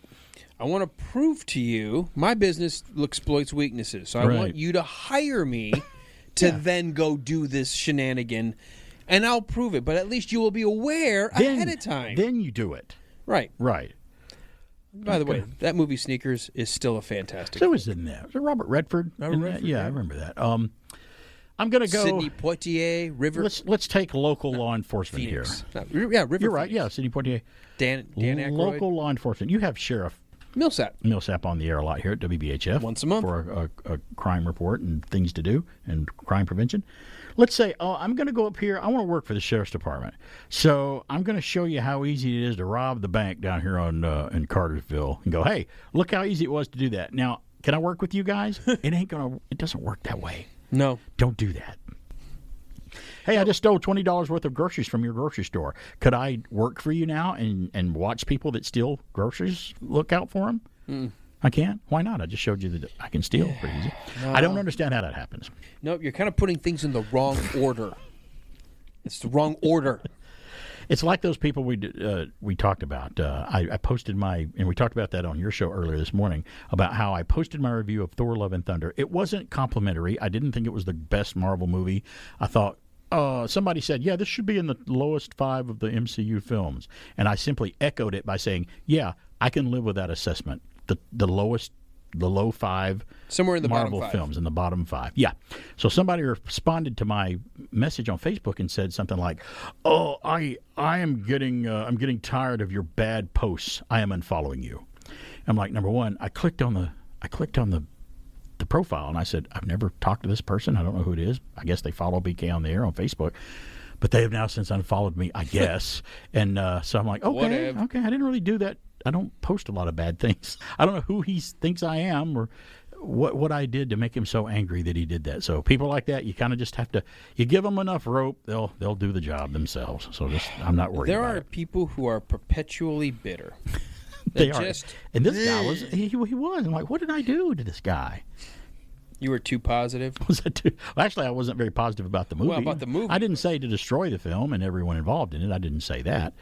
Speaker 3: I want to prove to you my business exploits weaknesses. So I want you to hire me to then go do this shenanigan, and I'll prove it. But at least you will be aware ahead of time.
Speaker 1: Then you do it.
Speaker 3: Right.
Speaker 1: Right.
Speaker 3: By the way, that movie Sneakers is still a fantastic
Speaker 1: film. So was in there. Was it Robert Redford? Yeah, I remember that. I'm going to go...
Speaker 3: Sidney Poitier, River...
Speaker 1: Let's take local law enforcement
Speaker 3: Phoenix.
Speaker 1: here.
Speaker 3: Yeah, River
Speaker 1: You're right.
Speaker 3: Phoenix.
Speaker 1: Yeah, Sidney Poitier.
Speaker 3: Dan Aykroyd.
Speaker 1: Local law enforcement. You have Sheriff Millsap on the air a lot here at WBHF.
Speaker 3: Once a month.
Speaker 1: For a crime report and things to do and crime prevention. let's say, I'm going to go up here. I want to work for the sheriff's department. So I'm going to show you how easy it is to rob the bank down here in Cartersville and go, hey, look how easy it was to do that. Now, can I work with you guys? It doesn't work that way.
Speaker 3: No.
Speaker 1: Don't do that. Hey, I just stole $20 worth of groceries from your grocery store. Could I work for you now and watch people that steal groceries look out for them? I can't. Why not? I just showed you that I can steal pretty easy.
Speaker 3: No.
Speaker 1: I don't understand how that happens.
Speaker 3: Nope, you're kind of putting things in the wrong order. It's the wrong order.
Speaker 1: It's like those people we talked about. I posted and we talked about that on your show earlier this morning, about how I posted my review of Thor: Love and Thunder. It wasn't complimentary. I didn't think it was the best Marvel movie. I thought, somebody said, yeah, this should be in the lowest 5 of the MCU films. And I simply echoed it by saying, yeah, I can live with that assessment. The low 5
Speaker 3: somewhere in the
Speaker 1: Marvel
Speaker 3: bottom 5
Speaker 1: films in the bottom 5. Yeah. So somebody responded to my message on Facebook and said something like, "Oh, I am I'm getting tired of your bad posts. I am unfollowing you." I'm like, number one, I clicked on the profile and I said, I've never talked to this person. I don't know who it is. I guess they follow BK on the Air on Facebook. But they have now since unfollowed me, I guess. And so I'm like, okay, I didn't really do that. I don't post a lot of bad things. I don't know who he thinks I am or what I did to make him so angry that he did that. So people like that, you kind of just have to, you give them enough rope, they'll do the job themselves. So I'm not worried about it.
Speaker 3: There are people who are perpetually bitter.
Speaker 1: They are. And this guy was, he was. I'm like, what did I do to this guy?
Speaker 3: You were too positive?
Speaker 1: Was that too? Well, actually, I wasn't very positive about the movie.
Speaker 3: Well, about the movie.
Speaker 1: I didn't say to destroy the film and everyone involved in it. I didn't say that.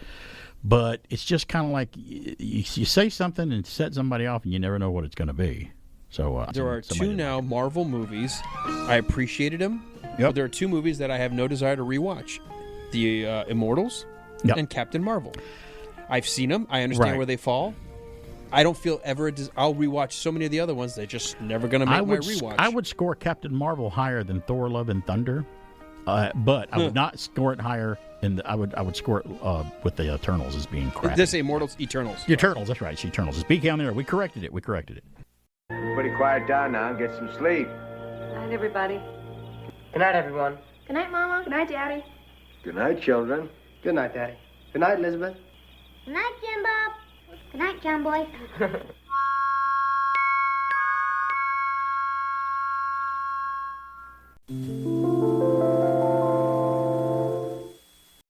Speaker 1: But it's just kind of like you say something and set somebody off and you never know what it's going to be. So
Speaker 3: there are 2 now Marvel movies. I appreciated them.
Speaker 1: Yep.
Speaker 3: But there are 2 movies that I have no desire to rewatch. The Immortals and Captain Marvel. I've seen them. I understand where they fall. I don't feel ever I'll rewatch so many of the other ones. They're just never going to make my rewatch.
Speaker 1: I would score Captain Marvel higher than Thor: Love and Thunder, but I would not score it higher. I would score it with the Eternals as being crap.
Speaker 3: This Immortals, Eternals.
Speaker 1: Eternals, that's right. It's Eternals. It's BK on there. We corrected it.
Speaker 4: Everybody quiet down now and get some sleep.
Speaker 19: Good night, everybody.
Speaker 4: Good night, everyone.
Speaker 19: Good night, Mama. Good night, Daddy.
Speaker 4: Good night, children.
Speaker 20: Good night, Daddy. Good night, Elizabeth.
Speaker 12: Good night, Jim Bob. Good night, John Boy.